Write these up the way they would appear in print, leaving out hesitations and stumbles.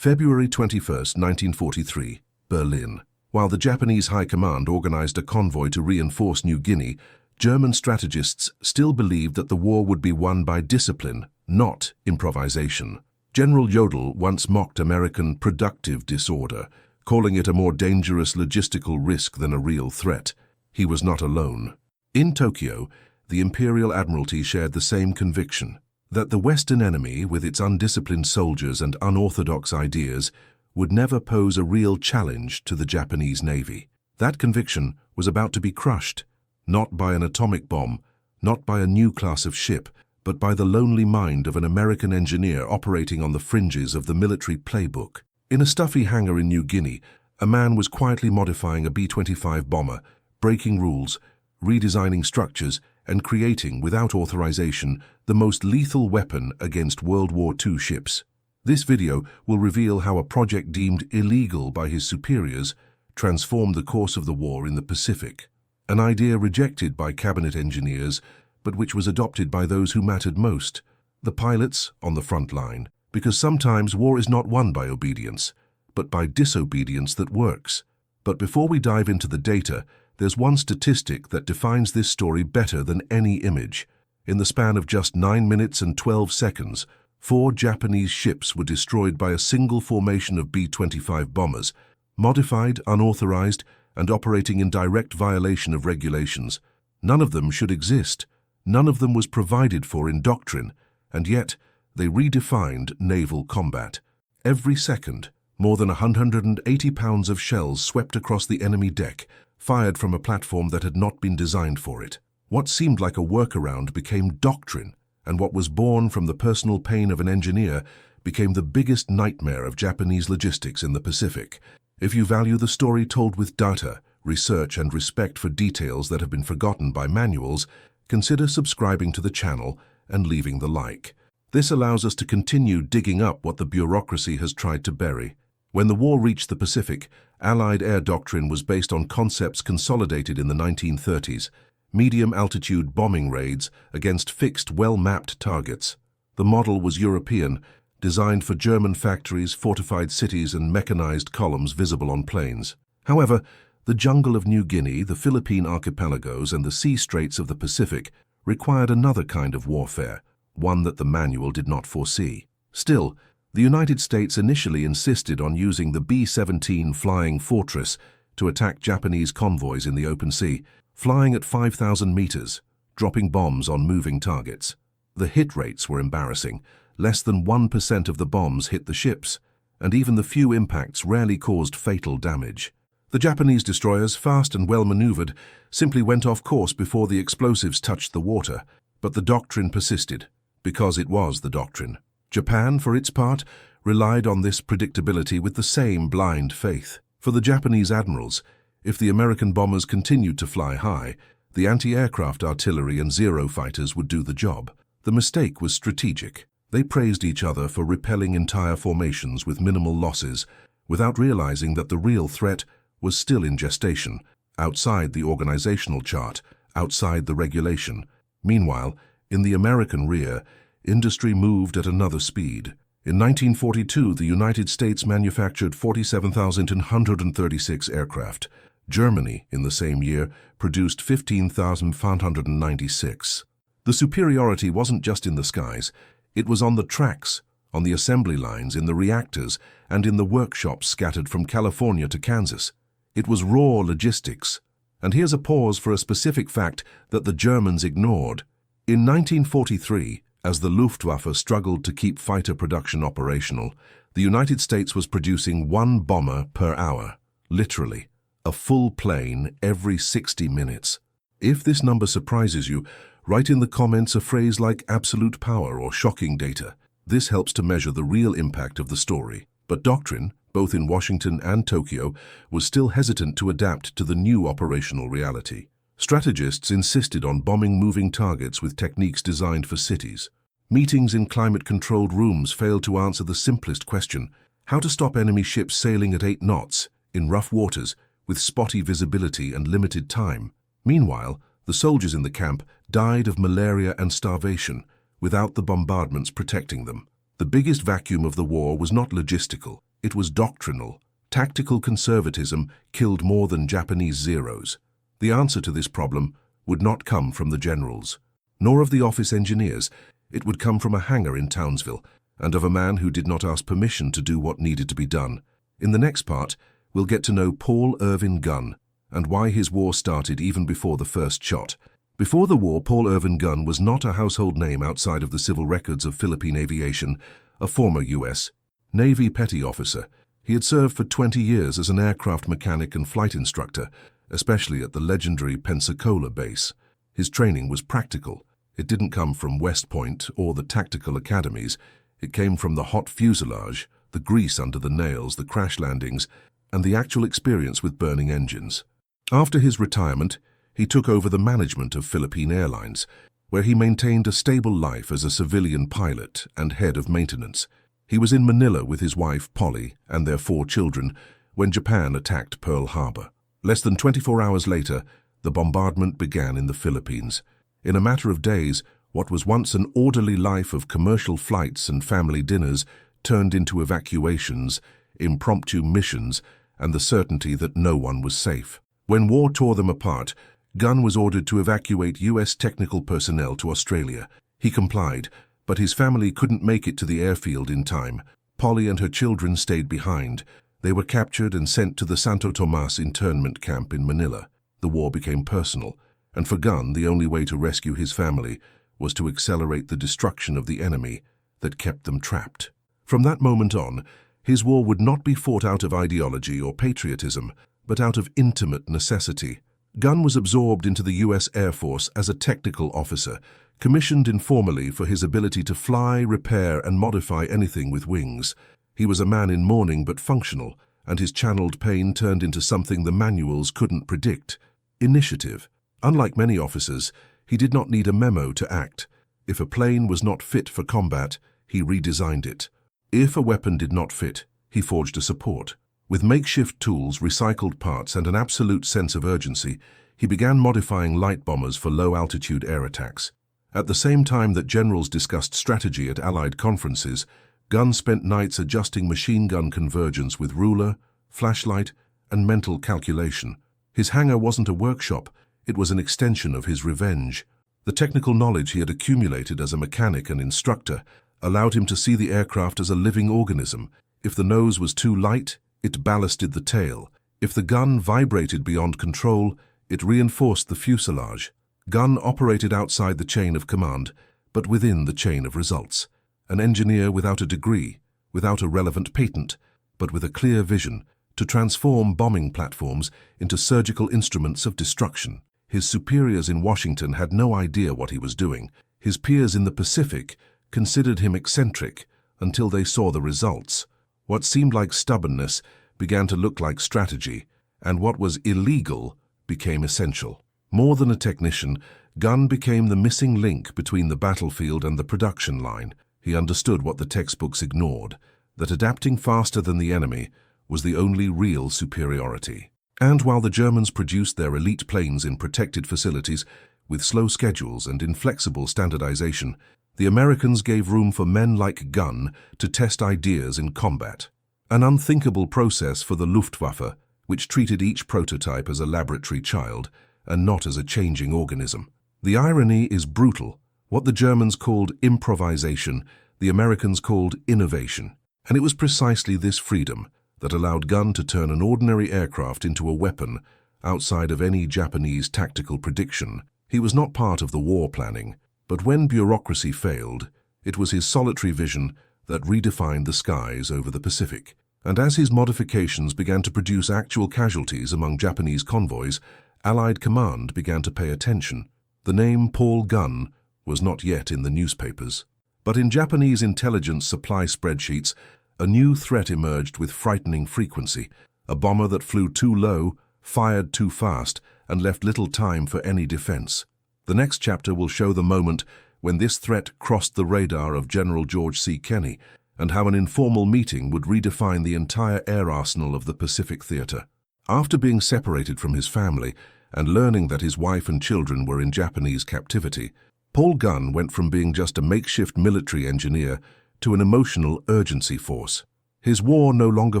February 21, 1943, Berlin. While the Japanese High Command organized a convoy to reinforce New Guinea, German strategists still believed that the war would be won by discipline, not improvisation. General Jodl once mocked American productive disorder, calling it a more dangerous logistical risk than a real threat. He was not alone. In Tokyo, the Imperial Admiralty shared the same conviction, that the Western enemy, with its undisciplined soldiers and unorthodox ideas, would never pose a real challenge to the Japanese Navy. That conviction was about to be crushed, not by an atomic bomb, not by a new class of ship, but by the lonely mind of an American engineer operating on the fringes of the military playbook. In a stuffy hangar in New Guinea, a man was quietly modifying a B-25 bomber, breaking rules, redesigning structures, and creating, without authorization, the most lethal weapon against World War II ships. This video will reveal how a project deemed illegal by his superiors transformed the course of the war in the Pacific. An idea rejected by cabinet engineers, but which was adopted by those who mattered most, the pilots on the front line. Because sometimes war is not won by obedience, but by disobedience that works. But before we dive into the data, there's one statistic that defines this story better than any image. In the span of just 9 minutes and 12 seconds, 4 Japanese ships were destroyed by a single formation of B-25 bombers, modified, unauthorized, and operating in direct violation of regulations. None of them should exist. None of them was provided for in doctrine, and yet they redefined naval combat. Every second, more than 180 pounds of shells swept across the enemy deck, fired from a platform that had not been designed for it. What seemed like a workaround became doctrine, and what was born from the personal pain of an engineer became the biggest nightmare of Japanese logistics in the Pacific. If you value the story told with data, research, and respect for details that have been forgotten by manuals, consider subscribing to the channel and leaving the like. This allows us to continue digging up what the bureaucracy has tried to bury. When the war reached the Pacific, Allied air doctrine was based on concepts consolidated in the 1930s, medium-altitude bombing raids against fixed, well-mapped targets. The model was European, designed for German factories, fortified cities, and mechanized columns visible on planes. However, the jungle of New Guinea, the Philippine archipelagos, and the sea straits of the Pacific required another kind of warfare, one that the manual did not foresee. Still, the United States initially insisted on using the B-17 Flying Fortress to attack Japanese convoys in the open sea, flying at 5,000 meters, dropping bombs on moving targets. The hit rates were embarrassing. Less than 1% of the bombs hit the ships, and even the few impacts rarely caused fatal damage. The Japanese destroyers, fast and well maneuvered, simply went off course before the explosives touched the water. But the doctrine persisted, because it was the doctrine. Japan, for its part, relied on this predictability with the same blind faith. For the Japanese admirals, if the American bombers continued to fly high, the anti-aircraft artillery and Zero fighters would do the job. The mistake was strategic. They praised each other for repelling entire formations with minimal losses, without realizing that the real threat was still in gestation, outside the organizational chart, outside the regulation. Meanwhile, in the American rear, industry moved at another speed. In 1942, the United States manufactured 47,136 aircraft. Germany, in the same year, produced 15,596. The superiority wasn't just in the skies. It was on the tracks, on the assembly lines, in the reactors, and in the workshops scattered from California to Kansas. It was raw logistics. And here's a pause for a specific fact that the Germans ignored. In 1943, as the Luftwaffe struggled to keep fighter production operational, the United States was producing 1 bomber per hour, literally, a full plane every 60 minutes. If this number surprises you, write in the comments a phrase like absolute power or shocking data. This helps to measure the real impact of the story. But doctrine, both in Washington and Tokyo, was still hesitant to adapt to the new operational reality. Strategists insisted on bombing moving targets with techniques designed for cities. Meetings in climate-controlled rooms failed to answer the simplest question: how to stop enemy ships sailing at 8 knots, in rough waters, with spotty visibility and limited time. Meanwhile, the soldiers in the camp died of malaria and starvation, without the bombardments protecting them. The biggest vacuum of the war was not logistical. It was doctrinal. Tactical conservatism killed more than Japanese zeros. The answer to this problem would not come from the generals, nor of the office engineers. It would come from a hangar in Townsville, and of a man who did not ask permission to do what needed to be done. In the next part, we'll get to know Paul Irvin Gunn and why his war started even before the first shot. Before the war, Paul Irvin Gunn was not a household name outside of the civil records of Philippine aviation, a former U.S. Navy petty officer. He had served for 20 years as an aircraft mechanic and flight instructor, especially at the legendary Pensacola base. His training was practical. It didn't come from West Point or the tactical academies. It came from the hot fuselage, the grease under the nails, the crash landings, and the actual experience with burning engines. After his retirement, he took over the management of Philippine Airlines, where he maintained a stable life as a civilian pilot and head of maintenance. He was in Manila with his wife, Polly, and their 4 children when Japan attacked Pearl Harbor. Less than 24 hours later, the bombardment began in the Philippines. In a matter of days, what was once an orderly life of commercial flights and family dinners turned into evacuations, impromptu missions, and the certainty that no one was safe. When war tore them apart, Gunn was ordered to evacuate U.S. technical personnel to Australia. He complied, but his family couldn't make it to the airfield in time. Polly and her children stayed behind. They were captured and sent to the Santo Tomas internment camp in Manila. The war became personal, and for Gunn, the only way to rescue his family was to accelerate the destruction of the enemy that kept them trapped. From that moment on, his war would not be fought out of ideology or patriotism, but out of intimate necessity. Gunn was absorbed into the U.S. Air Force as a technical officer, commissioned informally for his ability to fly, repair, and modify anything with wings. He was a man in mourning but functional, and his channeled pain turned into something the manuals couldn't predict: initiative. Unlike many officers, he did not need a memo to act. If a plane was not fit for combat, he redesigned it. If a weapon did not fit, he forged a support. With makeshift tools, recycled parts, and an absolute sense of urgency, he began modifying light bombers for low-altitude air attacks. At the same time that generals discussed strategy at Allied conferences, Gunn spent nights adjusting machine gun convergence with ruler, flashlight, and mental calculation. His hangar wasn't a workshop, it was an extension of his revenge. The technical knowledge he had accumulated as a mechanic and instructor allowed him to see the aircraft as a living organism. If the nose was too light, it ballasted the tail. If the gun vibrated beyond control, it reinforced the fuselage. Gunn operated outside the chain of command, but within the chain of results. An engineer without a degree, without a relevant patent, but with a clear vision to transform bombing platforms into surgical instruments of destruction. His superiors in Washington had no idea what he was doing. His peers in the Pacific considered him eccentric until they saw the results. What seemed like stubbornness began to look like strategy, and what was illegal became essential. More than a technician, Gunn became the missing link between the battlefield and the production line. He understood what the textbooks ignored, that adapting faster than the enemy was the only real superiority. And while the Germans produced their elite planes in protected facilities with slow schedules and inflexible standardization, the Americans gave room for men like Gunn to test ideas in combat. An unthinkable process for the Luftwaffe, which treated each prototype as a laboratory child and not as a changing organism. The irony is brutal. What the Germans called improvisation, the Americans called innovation. And it was precisely this freedom that allowed Gunn to turn an ordinary aircraft into a weapon outside of any Japanese tactical prediction. He was not part of the war planning, but when bureaucracy failed, it was his solitary vision that redefined the skies over the Pacific. And as his modifications began to produce actual casualties among Japanese convoys, Allied command began to pay attention. The name Paul Gunn was not yet in the newspapers. But in Japanese intelligence supply spreadsheets, a new threat emerged with frightening frequency: a bomber that flew too low, fired too fast, and left little time for any defense. The next chapter will show the moment when this threat crossed the radar of General George C. Kenney, and how an informal meeting would redefine the entire air arsenal of the Pacific theater. After being separated from his family and learning that his wife and children were in Japanese captivity, Paul Gunn went from being just a makeshift military engineer to an emotional urgency force. His war no longer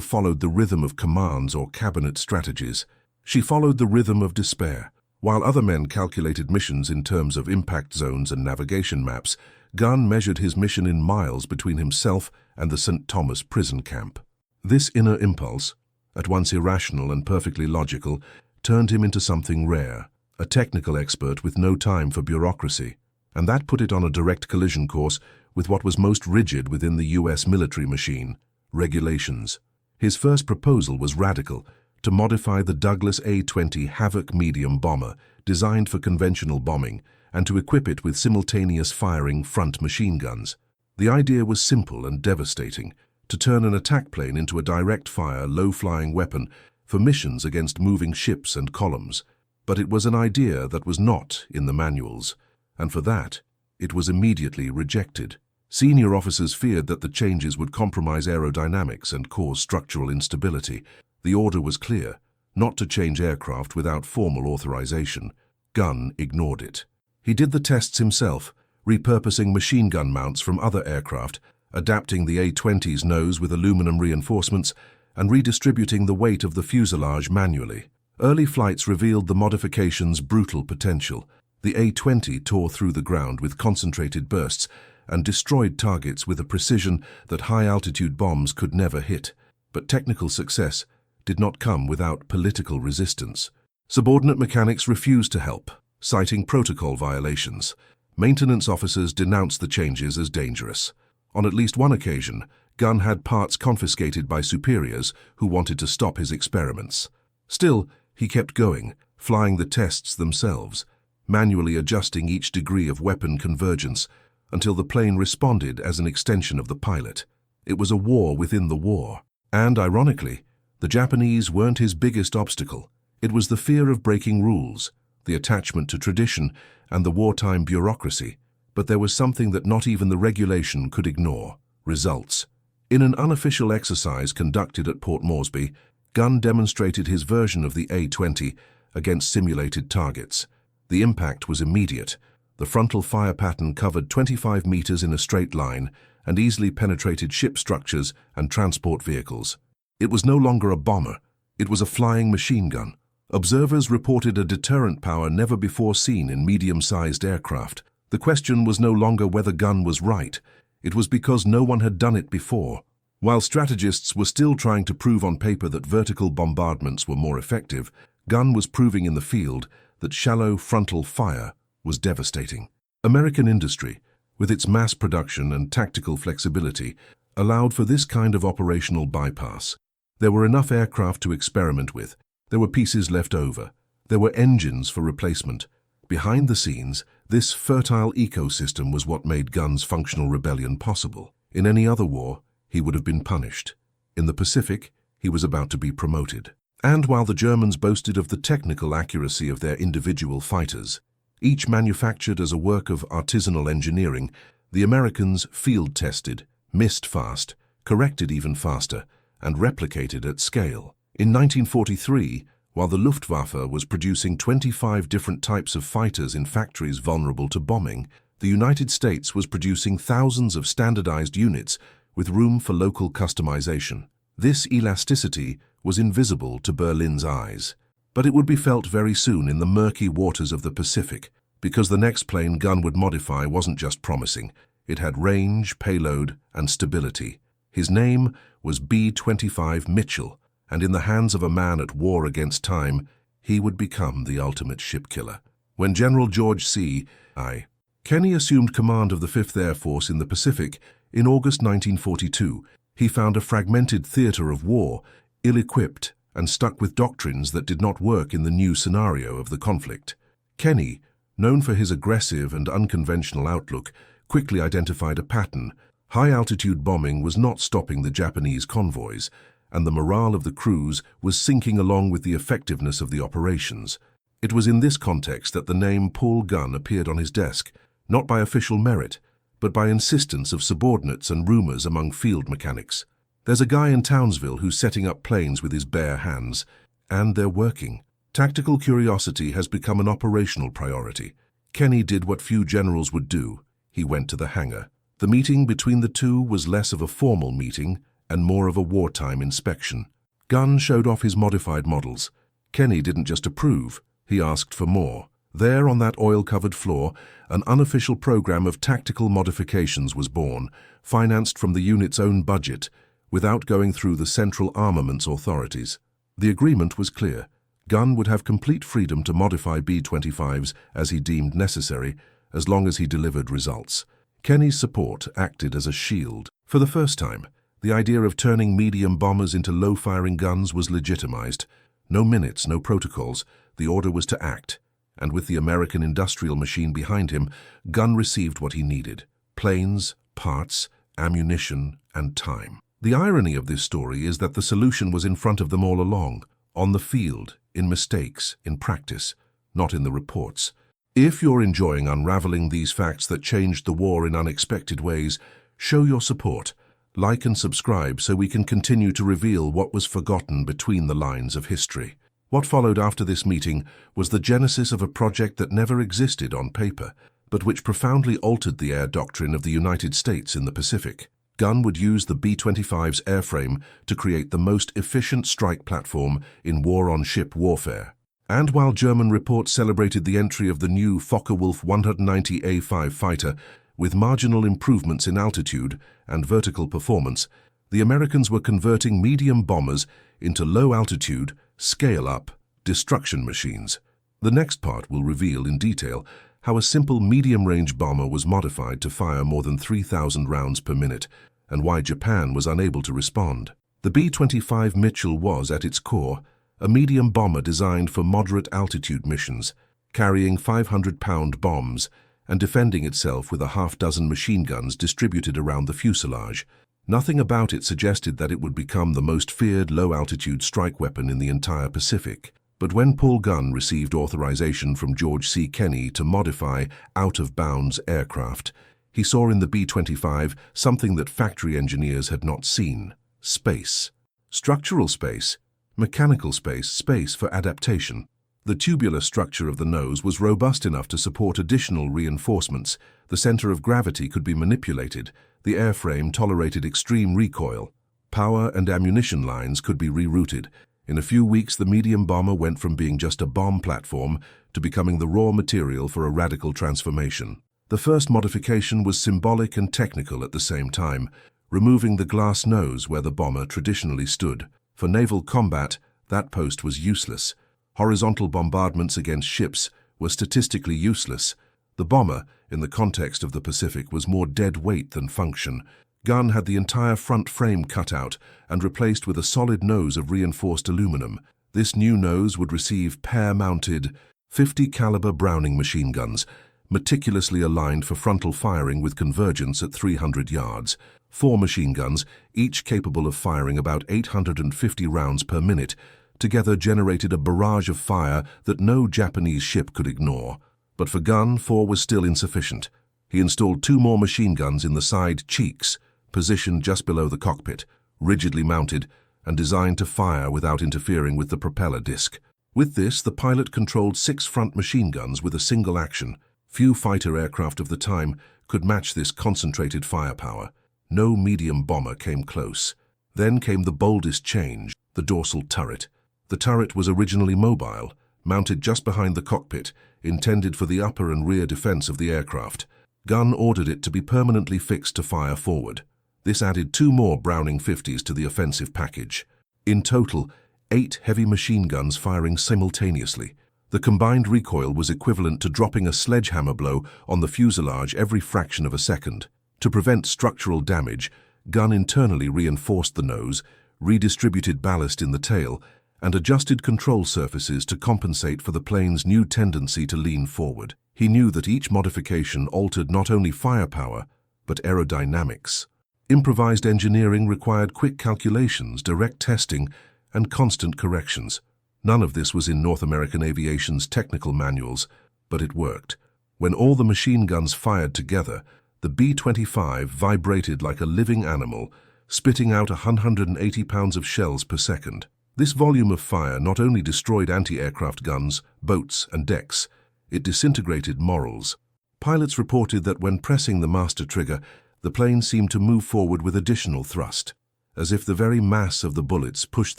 followed the rhythm of commands or cabinet strategies. She followed the rhythm of despair. While other men calculated missions in terms of impact zones and navigation maps, Gunn measured his mission in miles between himself and the St. Thomas prison camp. This inner impulse, at once irrational and perfectly logical, turned him into something rare, a technical expert with no time for bureaucracy, and that put it on a direct collision course with what was most rigid within the US military machine: regulations. His first proposal was radical: to modify the Douglas A-20 Havoc medium bomber, designed for conventional bombing, and to equip it with simultaneous firing front machine guns. The idea was simple and devastating: to turn an attack plane into a direct-fire, low-flying weapon for missions against moving ships and columns. But it was an idea that was not in the manuals, and for that, it was immediately rejected. Senior officers feared that the changes would compromise aerodynamics and cause structural instability. The order was clear: not to change aircraft without formal authorization. Gunn ignored it. He did the tests himself, repurposing machine gun mounts from other aircraft, adapting the A-20's nose with aluminum reinforcements, and redistributing the weight of the fuselage manually. Early flights revealed the modification's brutal potential. The A-20 tore through the ground with concentrated bursts and destroyed targets with a precision that high-altitude bombs could never hit. But technical success did not come without political resistance. Subordinate mechanics refused to help, citing protocol violations. Maintenance officers denounced the changes as dangerous. On at least one occasion, Gunn had parts confiscated by superiors who wanted to stop his experiments. Still, he kept going, flying the tests themselves, manually adjusting each degree of weapon convergence until the plane responded as an extension of the pilot. It was a war within the war. And, ironically, the Japanese weren't his biggest obstacle. It was the fear of breaking rules, the attachment to tradition, and the wartime bureaucracy. But there was something that not even the regulation could ignore: results. In an unofficial exercise conducted at Port Moresby, Gunn demonstrated his version of the A-20 against simulated targets. The impact was immediate. The frontal fire pattern covered 25 meters in a straight line and easily penetrated ship structures and transport vehicles. It was no longer a bomber. It was a flying machine gun. Observers reported a deterrent power never before seen in medium-sized aircraft. The question was no longer whether Gunn was right. It was because no one had done it before. While strategists were still trying to prove on paper that vertical bombardments were more effective, Gunn was proving in the field that shallow frontal fire was devastating. American industry, with its mass production and tactical flexibility, allowed for this kind of operational bypass. There were enough aircraft to experiment with. There were pieces left over. There were engines for replacement. Behind the scenes, this fertile ecosystem was what made Gunn's functional rebellion possible. In any other war, he would have been punished. In the Pacific, he was about to be promoted. And while the Germans boasted of the technical accuracy of their individual fighters, each manufactured as a work of artisanal engineering, the Americans field-tested, missed fast, corrected even faster, and replicated at scale. In 1943, while the Luftwaffe was producing 25 different types of fighters in factories vulnerable to bombing, the United States was producing thousands of standardized units with room for local customization. This elasticity was invisible to Berlin's eyes, but it would be felt very soon in the murky waters of the Pacific, because the next plane Gunn would modify wasn't just promising. It had range, payload, and stability. His name was B-25 Mitchell, and in the hands of a man at war against time, he would become the ultimate ship killer. When General George C. I. Kenney assumed command of the 5th Air Force in the Pacific in August 1942, he found a fragmented theater of war, ill-equipped and stuck with doctrines that did not work in the new scenario of the conflict. Kenney, known for his aggressive and unconventional outlook, quickly identified a pattern. High-altitude bombing was not stopping the Japanese convoys, and the morale of the crews was sinking along with the effectiveness of the operations. It was in this context that the name Paul Gunn appeared on his desk, not by official merit, but by insistence of subordinates and rumors among field mechanics. There's a guy in Townsville who's setting up planes with his bare hands, and they're working. Tactical curiosity has become an operational priority. Kenney did what few generals would do. He went to the hangar. The meeting between the two was less of a formal meeting and more of a wartime inspection. Gunn showed off his modified models. Kenny didn't just approve, he asked for more. There on that oil-covered floor, an unofficial program of tactical modifications was born, financed from the unit's own budget, without going through the Central Armaments Authorities. The agreement was clear. Gunn would have complete freedom to modify B-25s as he deemed necessary, as long as he delivered results. Kenny's support acted as a shield. For the first time, the idea of turning medium bombers into low-firing guns was legitimized. No minutes, no protocols. The order was to act. And with the American industrial machine behind him, Gunn received what he needed: planes, parts, ammunition, and time. The irony of this story is that the solution was in front of them all along, on the field, in mistakes, in practice, not in the reports. If you're enjoying unraveling these facts that changed the war in unexpected ways, show your support. Like and subscribe so we can continue to reveal what was forgotten between the lines of history. What followed after this meeting was the genesis of a project that never existed on paper, but which profoundly altered the air doctrine of the United States in the Pacific. Gunn would use the B-25's airframe to create the most efficient strike platform in war-on-ship warfare. And while German reports celebrated the entry of the new Focke-Wulf 190A5 fighter with marginal improvements in altitude and vertical performance, the Americans were converting medium bombers into low-altitude, scale-up destruction machines. The next part will reveal in detail how a simple medium-range bomber was modified to fire more than 3,000 rounds per minute, and why Japan was unable to respond. The B-25 Mitchell was, at its core, a medium bomber designed for moderate altitude missions, carrying 500-pound bombs and defending itself with a half-dozen machine guns distributed around the fuselage. Nothing about it suggested that it would become the most feared low-altitude strike weapon in the entire Pacific. But when Paul Gunn received authorization from George C. Kenny to modify out-of-bounds aircraft, he saw in the B-25 something that factory engineers had not seen: space. Structural space, mechanical space, space for adaptation. The tubular structure of the nose was robust enough to support additional reinforcements. The center of gravity could be manipulated. The airframe tolerated extreme recoil. Power and ammunition lines could be rerouted. In a few weeks, the medium bomber went from being just a bomb platform to becoming the raw material for a radical transformation. The first modification was symbolic and technical at the same time, removing the glass nose where the bomber traditionally stood. For naval combat, that post was useless. Horizontal bombardments against ships were statistically useless. The bomber, in the context of the Pacific, was more dead weight than function. Gunn had the entire front frame cut out and replaced with a solid nose of reinforced aluminum. This new nose would receive pair-mounted 50-caliber Browning machine guns, meticulously aligned for frontal firing with convergence at 300 yards. 4 machine guns, each capable of firing about 850 rounds per minute, together generated a barrage of fire that no Japanese ship could ignore. But for Gunn, 4 was still insufficient. He installed 2 more machine guns in the side cheeks, positioned just below the cockpit, rigidly mounted, and designed to fire without interfering with the propeller disc. With this, the pilot controlled 6 front machine guns with a single action. Few fighter aircraft of the time could match this concentrated firepower. No medium bomber came close. Then came the boldest change: the dorsal turret. The turret was originally mobile, mounted just behind the cockpit, intended for the upper and rear defense of the aircraft. Gunn ordered it to be permanently fixed to fire forward. This added 2 more Browning 50s to the offensive package. In total, 8 heavy machine guns firing simultaneously. The combined recoil was equivalent to dropping a sledgehammer blow on the fuselage every fraction of a second. To prevent structural damage, Gunn internally reinforced the nose, redistributed ballast in the tail, and adjusted control surfaces to compensate for the plane's new tendency to lean forward. He knew that each modification altered not only firepower, but aerodynamics. Improvised engineering required quick calculations, direct testing, and constant corrections. None of this was in North American aviation's technical manuals, but it worked. When all the machine guns fired together, the B-25 vibrated like a living animal, spitting out 180 pounds of shells per second. This volume of fire not only destroyed anti-aircraft guns, boats, and decks, it disintegrated morals. Pilots reported that when pressing the master trigger, the plane seemed to move forward with additional thrust. as if the very mass of the bullets pushed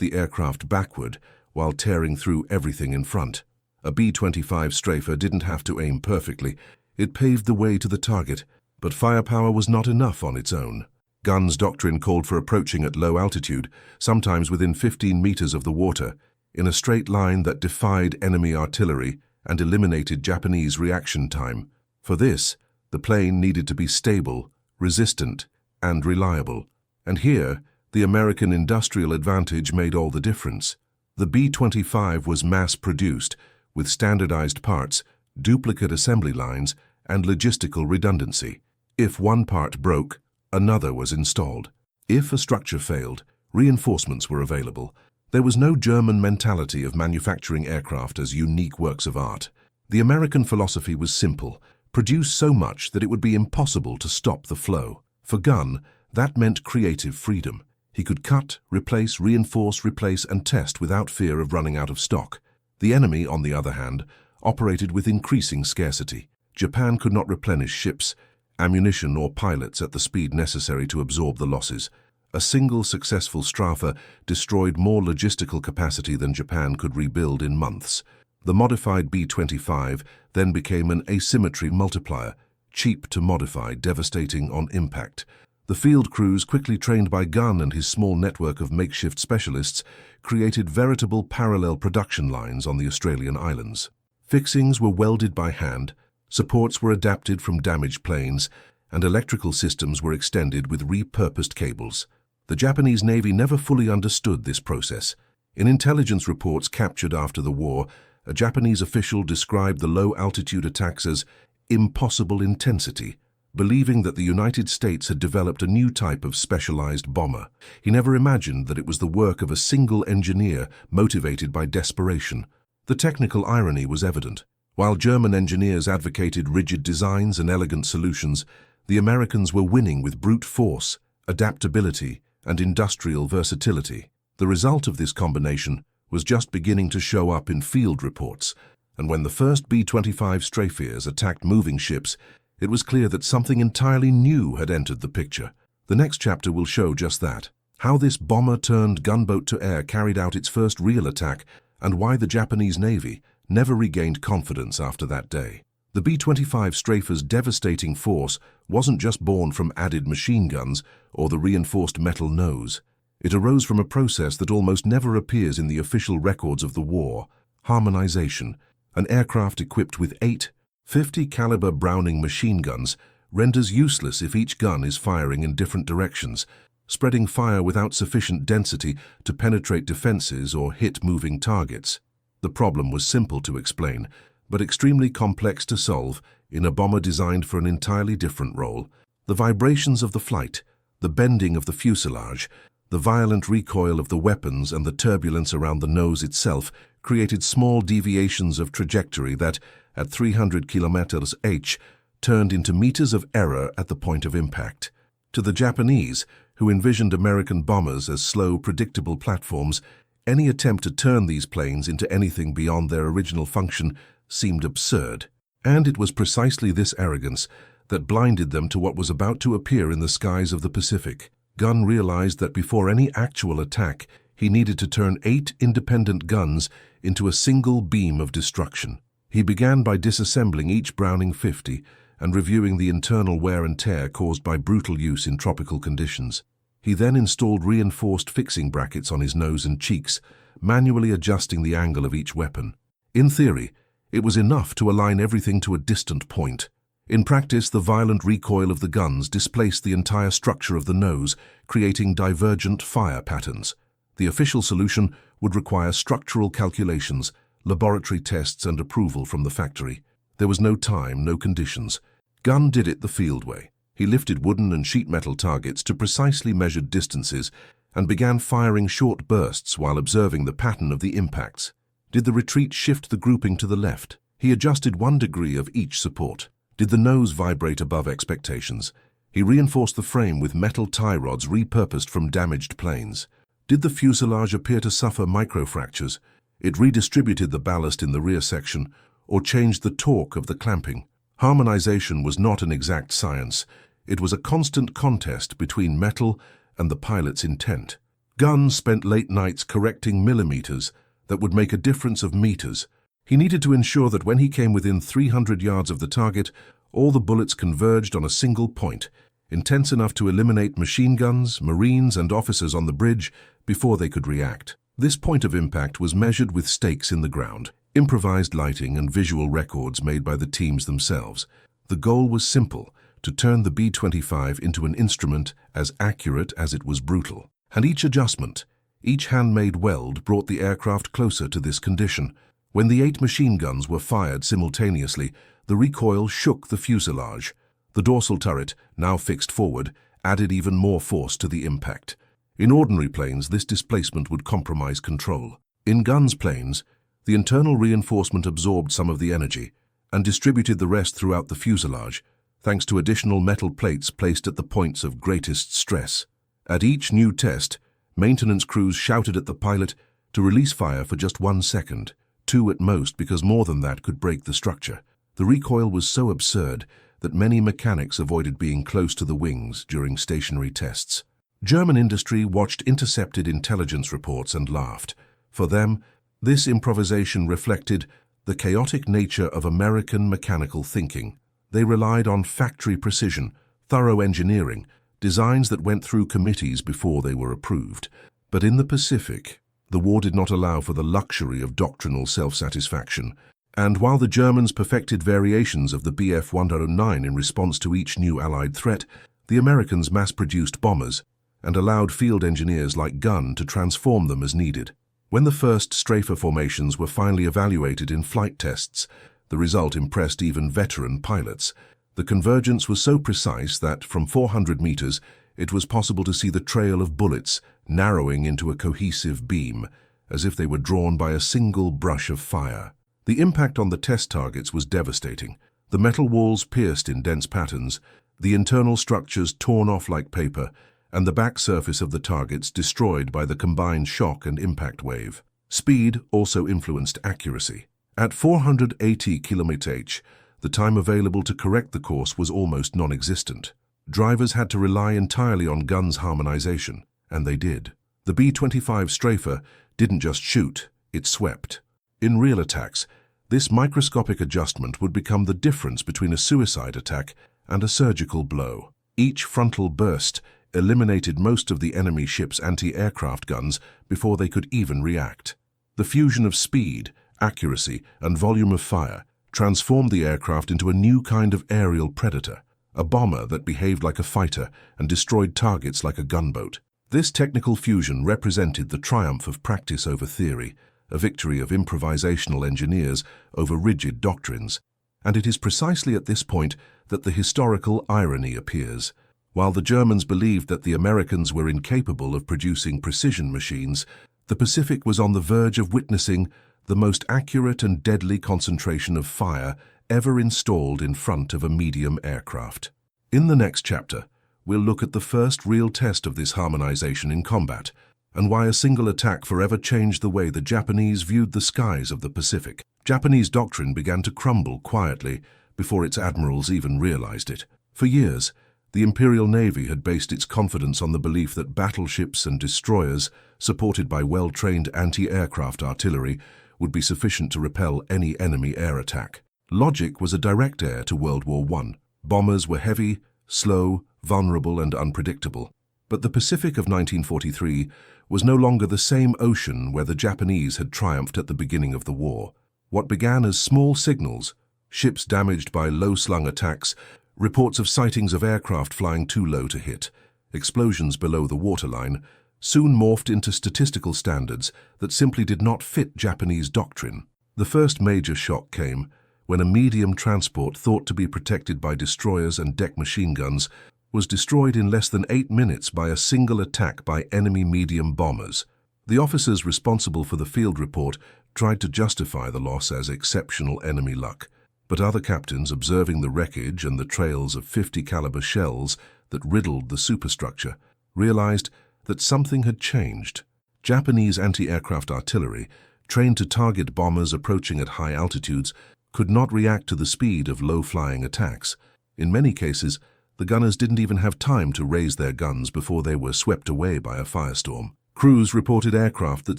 the aircraft backward while tearing through everything in front. A B-25 strafer didn't have to aim perfectly. It paved the way to the target, but firepower was not enough on its own. Gunn's doctrine called for approaching at low altitude, sometimes within 15 meters of the water, in a straight line that defied enemy artillery and eliminated Japanese reaction time. For this, the plane needed to be stable, resistant, and reliable. And here, the American industrial advantage made all the difference. The B-25 was mass-produced, with standardized parts, duplicate assembly lines, and logistical redundancy. If one part broke, another was installed. If a structure failed, reinforcements were available. There was no German mentality of manufacturing aircraft as unique works of art. The American philosophy was simple: produce so much that it would be impossible to stop the flow. For Gunn, that meant creative freedom. He could cut, replace, reinforce, replace, and test without fear of running out of stock. The enemy, on the other hand, operated with increasing scarcity. Japan could not replenish ships, ammunition, or pilots at the speed necessary to absorb the losses. A single successful strafe destroyed more logistical capacity than Japan could rebuild in months. The modified B-25 then became an asymmetry multiplier, cheap to modify, devastating on impact. The field crews, quickly trained by Gunn and his small network of makeshift specialists, created veritable parallel production lines on the Australian islands. Fixings were welded by hand, supports were adapted from damaged planes, and electrical systems were extended with repurposed cables. The Japanese Navy never fully understood this process. In intelligence reports captured after the war, a Japanese official described the low-altitude attacks as impossible intensity, believing that the United States had developed a new type of specialized bomber. He never imagined that it was the work of a single engineer motivated by desperation. The technical irony was evident. While German engineers advocated rigid designs and elegant solutions, the Americans were winning with brute force, adaptability, and industrial versatility. The result of this combination was just beginning to show up in field reports, and when the first B-25 strafers attacked moving ships, it was clear that something entirely new had entered the picture. The next chapter will show just that: how this bomber-turned-gunboat-to-air carried out its first real attack, and why the Japanese Navy never regained confidence after that day. The B-25 strafer's devastating force wasn't just born from added machine guns or the reinforced metal nose. It arose from a process that almost never appears in the official records of the war: harmonization. An aircraft equipped with 8 50-caliber Browning machine guns renders useless if each gun is firing in different directions, spreading fire without sufficient density to penetrate defenses or hit moving targets. The problem was simple to explain, but extremely complex to solve in a bomber designed for an entirely different role. The vibrations of the flight, the bending of the fuselage, the violent recoil of the weapons, and the turbulence around the nose itself created small deviations of trajectory that, at 300 kilometers h, turned into meters of error at the point of impact. To the Japanese, who envisioned American bombers as slow, predictable platforms, any attempt to turn these planes into anything beyond their original function seemed absurd. And it was precisely this arrogance that blinded them to what was about to appear in the skies of the Pacific. Gunn realized that before any actual attack, he needed to turn 8 independent guns into a single beam of destruction. He began by disassembling each Browning 50 and reviewing the internal wear and tear caused by brutal use in tropical conditions. He then installed reinforced fixing brackets on his nose and cheeks, manually adjusting the angle of each weapon. In theory, it was enough to align everything to a distant point. In practice, the violent recoil of the guns displaced the entire structure of the nose, creating divergent fire patterns. The official solution would require structural calculations, laboratory tests, and approval from the factory. There was no time, no conditions. Gunn did it the field way. He lifted wooden and sheet metal targets to precisely measured distances and began firing short bursts while observing the pattern of the impacts. Did the retreat shift the grouping to the left? He adjusted 1 degree of each support. Did the nose vibrate above expectations? He reinforced the frame with metal tie rods repurposed from damaged planes. Did the fuselage appear to suffer microfractures? It redistributed the ballast in the rear section or changed the torque of the clamping. Harmonization was not an exact science. It was a constant contest between metal and the pilot's intent. Guns spent late nights correcting millimeters that would make a difference of meters. He needed to ensure that when he came within 300 yards of the target, all the bullets converged on a single point, intense enough to eliminate machine guns, Marines, and officers on the bridge before they could react. This point of impact was measured with stakes in the ground, improvised lighting and visual records made by the teams themselves. The goal was simple: to turn the B-25 into an instrument as accurate as it was brutal. And each adjustment, each handmade weld brought the aircraft closer to this condition. When the 8 machine guns were fired simultaneously, the recoil shook the fuselage. The dorsal turret, now fixed forward, added even more force to the impact. In ordinary planes, this displacement would compromise control. In guns planes, the internal reinforcement absorbed some of the energy and distributed the rest throughout the fuselage, thanks to additional metal plates placed at the points of greatest stress. At each new test, maintenance crews shouted at the pilot to release fire for just 1 second, 2 at most, because more than that could break the structure. The recoil was so absurd that many mechanics avoided being close to the wings during stationary tests. German industry watched intercepted intelligence reports and laughed. For them, this improvisation reflected the chaotic nature of American mechanical thinking. They relied on factory precision, thorough engineering, designs that went through committees before they were approved. But in the Pacific, the war did not allow for the luxury of doctrinal self-satisfaction. And while the Germans perfected variations of the Bf-109 in response to each new Allied threat, the Americans mass-produced bombers and allowed field engineers like Gunn to transform them as needed. When the first strafer formations were finally evaluated in flight tests, the result impressed even veteran pilots. The convergence was so precise that, from 400 meters, it was possible to see the trail of bullets narrowing into a cohesive beam, as if they were drawn by a single brush of fire. The impact on the test targets was devastating. The metal walls pierced in dense patterns, the internal structures torn off like paper, and the back surface of the targets destroyed by the combined shock and impact wave. Speed also influenced accuracy. At 480 km/h, the time available to correct the course was almost non-existent. Drivers had to rely entirely on guns harmonization, and they did. The B-25 strafer didn't just shoot, it swept. In real attacks, this microscopic adjustment would become the difference between a suicide attack and a surgical blow. Each frontal burst eliminated most of the enemy ship's anti-aircraft guns before they could even react. The fusion of speed, accuracy, and volume of fire transformed the aircraft into a new kind of aerial predator, a bomber that behaved like a fighter and destroyed targets like a gunboat. This technical fusion represented the triumph of practice over theory, a victory of improvisational engineers over rigid doctrines. And it is precisely at this point that the historical irony appears. While the Germans believed that the Americans were incapable of producing precision machines, the Pacific was on the verge of witnessing the most accurate and deadly concentration of fire ever installed in front of a medium aircraft. In the next chapter, we'll look at the first real test of this harmonization in combat, and why a single attack forever changed the way the Japanese viewed the skies of the Pacific. Japanese doctrine began to crumble quietly before its admirals even realized it. For years, the Imperial Navy had based its confidence on the belief that battleships and destroyers, supported by well-trained anti-aircraft artillery, would be sufficient to repel any enemy air attack. Logic was a direct heir to World War I. Bombers were heavy, slow, vulnerable, and unpredictable. But the Pacific of 1943 was no longer the same ocean where the Japanese had triumphed at the beginning of the war. What began as small signals, ships damaged by low-slung attacks, reports of sightings of aircraft flying too low to hit, explosions below the waterline, soon morphed into statistical standards that simply did not fit Japanese doctrine. The first major shock came when a medium transport thought to be protected by destroyers and deck machine guns was destroyed in less than 8 minutes by a single attack by enemy medium bombers. The officers responsible for the field report tried to justify the loss as exceptional enemy luck, but other captains observing the wreckage and the trails of 50 caliber shells that riddled the superstructure realized that something had changed. Japanese anti-aircraft artillery, trained to target bombers approaching at high altitudes, could not react to the speed of low-flying attacks. In many cases, The gunners didn't even have time to raise their guns before they were swept away by a firestorm. Crews reported aircraft that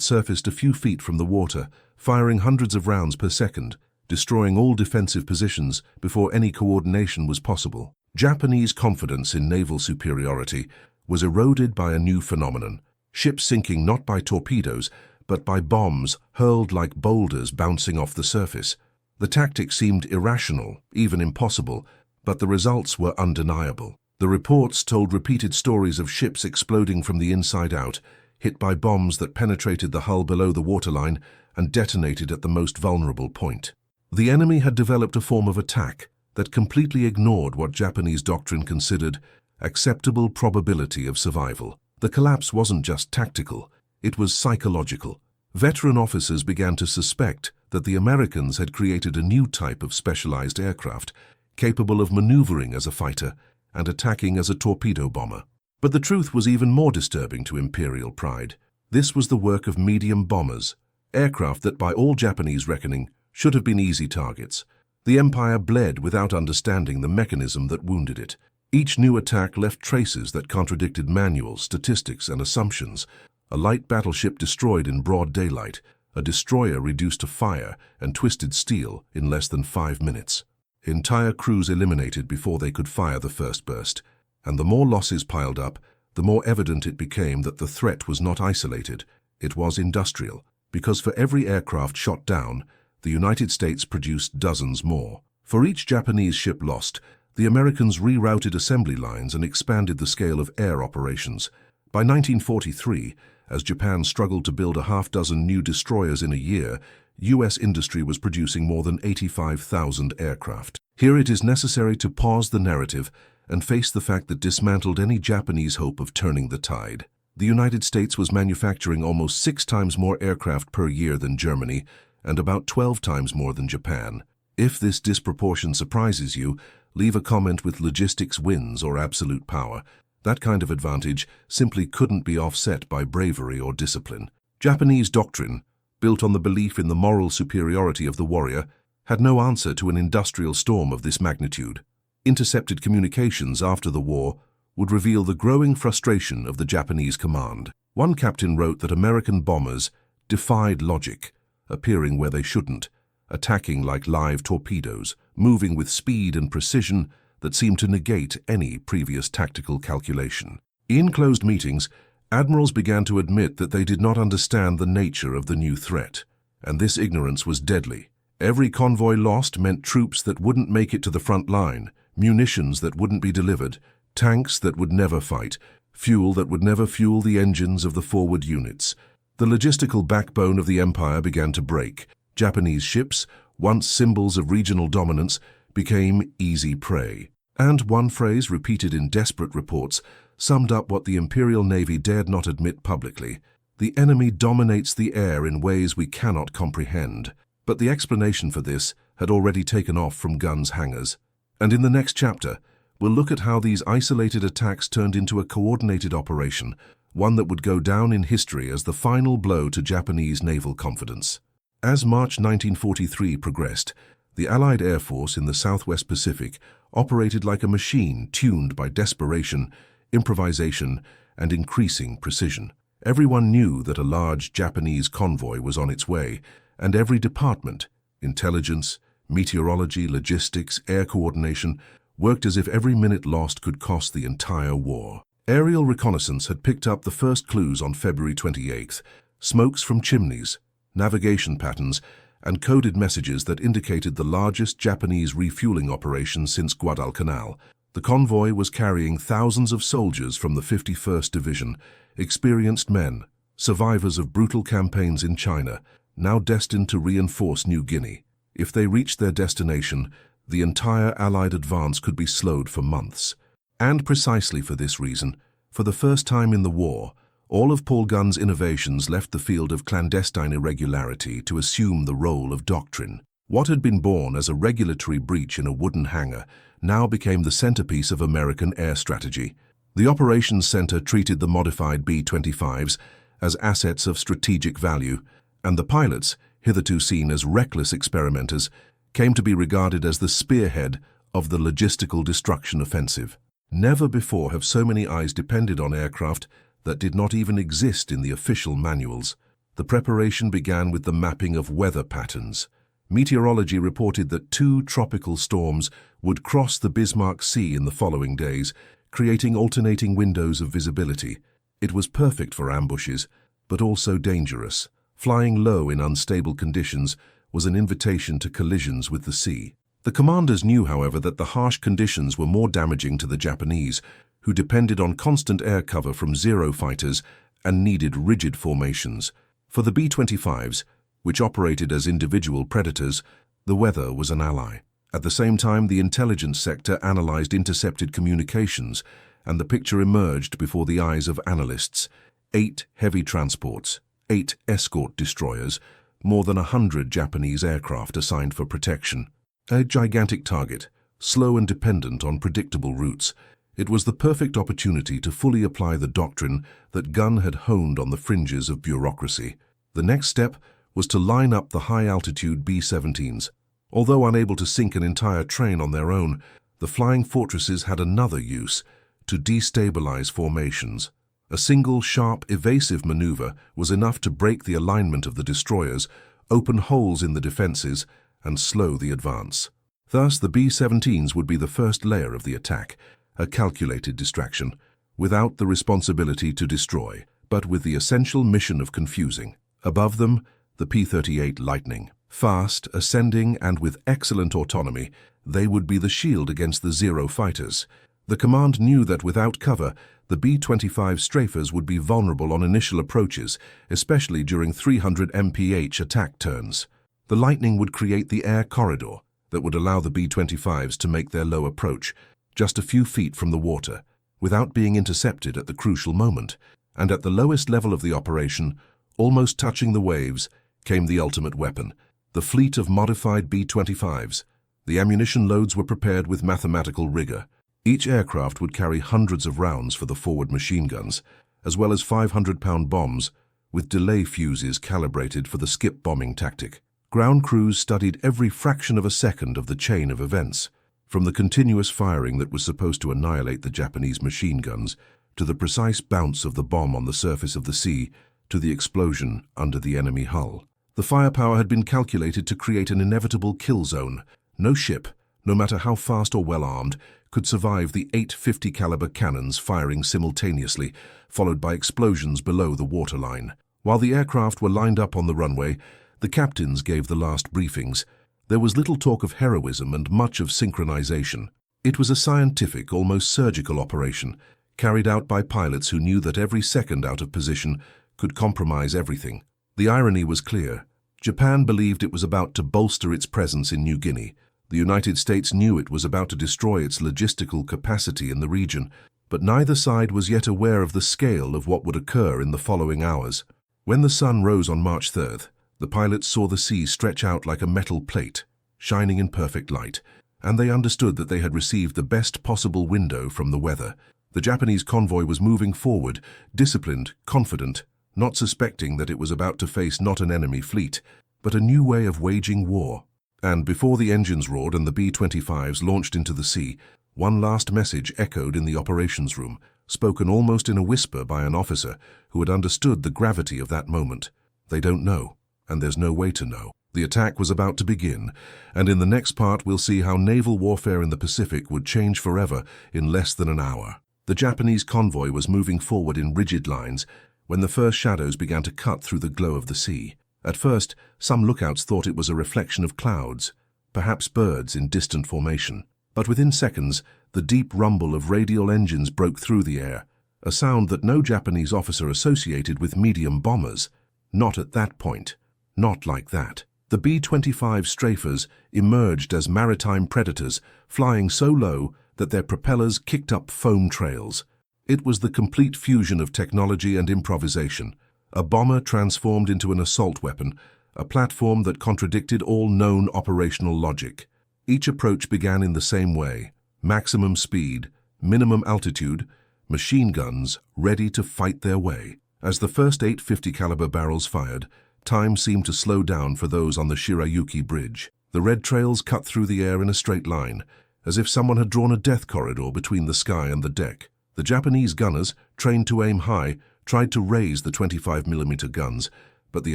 surfaced a few feet from the water, firing hundreds of rounds per second, destroying all defensive positions before any coordination was possible. Japanese confidence in naval superiority was eroded by a new phenomenon: ships sinking not by torpedoes, but by bombs hurled like boulders bouncing off the surface. The tactic seemed irrational, even impossible, but the results were undeniable. The reports told repeated stories of ships exploding from the inside out, hit by bombs that penetrated the hull below the waterline and detonated at the most vulnerable point. The enemy had developed a form of attack that completely ignored what Japanese doctrine considered acceptable probability of survival. The collapse wasn't just tactical, it was psychological. Veteran officers began to suspect that the Americans had created a new type of specialized aircraft, capable of maneuvering as a fighter and attacking as a torpedo bomber. But the truth was even more disturbing to imperial pride. This was the work of medium bombers, aircraft that by all Japanese reckoning should have been easy targets. The empire bled without understanding the mechanism that wounded it. Each new attack left traces that contradicted manuals, statistics, and assumptions. A light battleship destroyed in broad daylight, a destroyer reduced to fire and twisted steel in less than 5 minutes. Entire crews eliminated before they could fire the first burst. And the more losses piled up, the more evident it became that the threat was not isolated, it was industrial. Because for every aircraft shot down, the United States produced dozens more. For each Japanese ship lost, the Americans rerouted assembly lines and expanded the scale of air operations. By 1943, as Japan struggled to build a half-dozen new destroyers in a year, U.S. industry was producing more than 85,000 aircraft. Here it is necessary to pause the narrative and face the fact that dismantled any Japanese hope of turning the tide. The United States was manufacturing almost 6 times more aircraft per year than Germany, and about 12 times more than Japan. If this disproportion surprises you, leave a comment with logistics wins or absolute power. That kind of advantage simply couldn't be offset by bravery or discipline. Japanese doctrine, built on the belief in the moral superiority of the warrior, had no answer to an industrial storm of this magnitude. Intercepted communications after the war would reveal the growing frustration of the Japanese command. One captain wrote that American bombers defied logic, appearing where they shouldn't, attacking like live torpedoes, moving with speed and precision that seemed to negate any previous tactical calculation. In closed meetings, admirals began to admit that they did not understand the nature of the new threat, and this ignorance was deadly. Every convoy lost meant troops that wouldn't make it to the front line, munitions that wouldn't be delivered, tanks that would never fight, fuel that would never fuel the engines of the forward units. The logistical backbone of the empire began to break. Japanese ships, once symbols of regional dominance, became easy prey. And one phrase repeated in desperate reports summed up what the Imperial Navy dared not admit publicly: the enemy dominates the air in ways we cannot comprehend. But the explanation for this had already taken off from guns' hangars. And in the next chapter, we'll look at how these isolated attacks turned into a coordinated operation, one that would go down in history as the final blow to Japanese naval confidence. As March 1943 progressed, the Allied Air Force in the Southwest Pacific operated like a machine tuned by desperation, improvisation, and increasing precision. Everyone knew that a large Japanese convoy was on its way, and every department, intelligence, meteorology, logistics, air coordination, worked as if every minute lost could cost the entire war. Aerial reconnaissance had picked up the first clues on February 28th, smokes from chimneys, navigation patterns, and coded messages that indicated the largest Japanese refueling operation since Guadalcanal. The convoy was carrying thousands of soldiers from the 51st Division, experienced men, survivors of brutal campaigns in China, now destined to reinforce New Guinea. If they reached their destination, the entire Allied advance could be slowed for months. And precisely for this reason, for the first time in the war, all of Paul Gunn's innovations left the field of clandestine irregularity to assume the role of doctrine. What had been born as a regulatory breach in a wooden hangar now became the centerpiece of American air strategy. The operations center treated the modified B-25s as assets of strategic value, and the pilots, hitherto seen as reckless experimenters, came to be regarded as the spearhead of the logistical destruction offensive. Never before have so many eyes depended on aircraft that did not even exist in the official manuals. The preparation began with the mapping of weather patterns. Meteorology reported that 2 tropical storms would cross the Bismarck Sea in the following days, creating alternating windows of visibility. It was perfect for ambushes, but also dangerous. Flying low in unstable conditions was an invitation to collisions with the sea. The commanders knew, however, that the harsh conditions were more damaging to the Japanese, who depended on constant air cover from Zero fighters and needed rigid formations. For the B-25s, which operated as individual predators, the weather was an ally. At the same time, the intelligence sector analyzed intercepted communications, and the picture emerged before the eyes of analysts. 8 heavy transports, 8 escort destroyers, more than 100 Japanese aircraft assigned for protection. A gigantic target, slow and dependent on predictable routes. It was the perfect opportunity to fully apply the doctrine that Gunn had honed on the fringes of bureaucracy. The next step was to line up the high-altitude B-17s. Although unable to sink an entire train on their own, the flying fortresses had another use: to destabilize formations. A single, sharp, evasive maneuver was enough to break the alignment of the destroyers, open holes in the defenses, and slow the advance. Thus, the B-17s would be the first layer of the attack, a calculated distraction, without the responsibility to destroy, but with the essential mission of confusing. Above them, the P-38 Lightning. Fast, ascending, and with excellent autonomy, they would be the shield against the Zero fighters. The command knew that without cover, the B-25 strafers would be vulnerable on initial approaches, especially during 300 mph attack turns. The Lightning would create the air corridor that would allow the B-25s to make their low approach, just a few feet from the water, without being intercepted at the crucial moment. And at the lowest level of the operation, almost touching the waves, came the ultimate weapon, the fleet of modified B-25s. The ammunition loads were prepared with mathematical rigor. Each aircraft would carry hundreds of rounds for the forward machine guns, as well as 500-pound bombs, with delay fuses calibrated for the skip bombing tactic. Ground crews studied every fraction of a second of the chain of events, from the continuous firing that was supposed to annihilate the Japanese machine guns, to the precise bounce of the bomb on the surface of the sea, to the explosion under the enemy hull. The firepower had been calculated to create an inevitable kill zone. No ship, no matter how fast or well armed, could survive the 850 caliber cannons firing simultaneously, followed by explosions below the waterline. While the aircraft were lined up on the runway, the captains gave the last briefings. There was little talk of heroism and much of synchronization. It was a scientific, almost surgical operation, carried out by pilots who knew that every second out of position could compromise everything. The irony was clear. Japan believed it was about to bolster its presence in New Guinea. The United States knew it was about to destroy its logistical capacity in the region, but neither side was yet aware of the scale of what would occur in the following hours. When the sun rose on March 3rd, the pilots saw the sea stretch out like a metal plate, shining in perfect light, and they understood that they had received the best possible window from the weather. The Japanese convoy was moving forward, disciplined, confident, not suspecting that it was about to face not an enemy fleet, but a new way of waging war. And before the engines roared and the B-25s launched into the sea, one last message echoed in the operations room, spoken almost in a whisper by an officer who had understood the gravity of that moment. They don't know, and there's no way to know. The attack was about to begin, and in the next part we'll see how naval warfare in the Pacific would change forever in less than an hour. The Japanese convoy was moving forward in rigid lines when the first shadows began to cut through the glow of the sea. At first, some lookouts thought it was a reflection of clouds, perhaps birds in distant formation. But within seconds, the deep rumble of radial engines broke through the air, a sound that no Japanese officer associated with medium bombers. Not at that point. Not like that. The B-25 strafers emerged as maritime predators, flying so low that their propellers kicked up foam trails. It was the complete fusion of technology and improvisation, a bomber transformed into an assault weapon, a platform that contradicted all known operational logic. Each approach began in the same way: maximum speed, minimum altitude, machine guns ready to fight their way. As the first 850 caliber barrels fired, time seemed to slow down for those on the Shirayuki Bridge. The red trails cut through the air in a straight line, as if someone had drawn a death corridor between the sky and the deck. The Japanese gunners, trained to aim high, tried to raise the 25mm guns, but the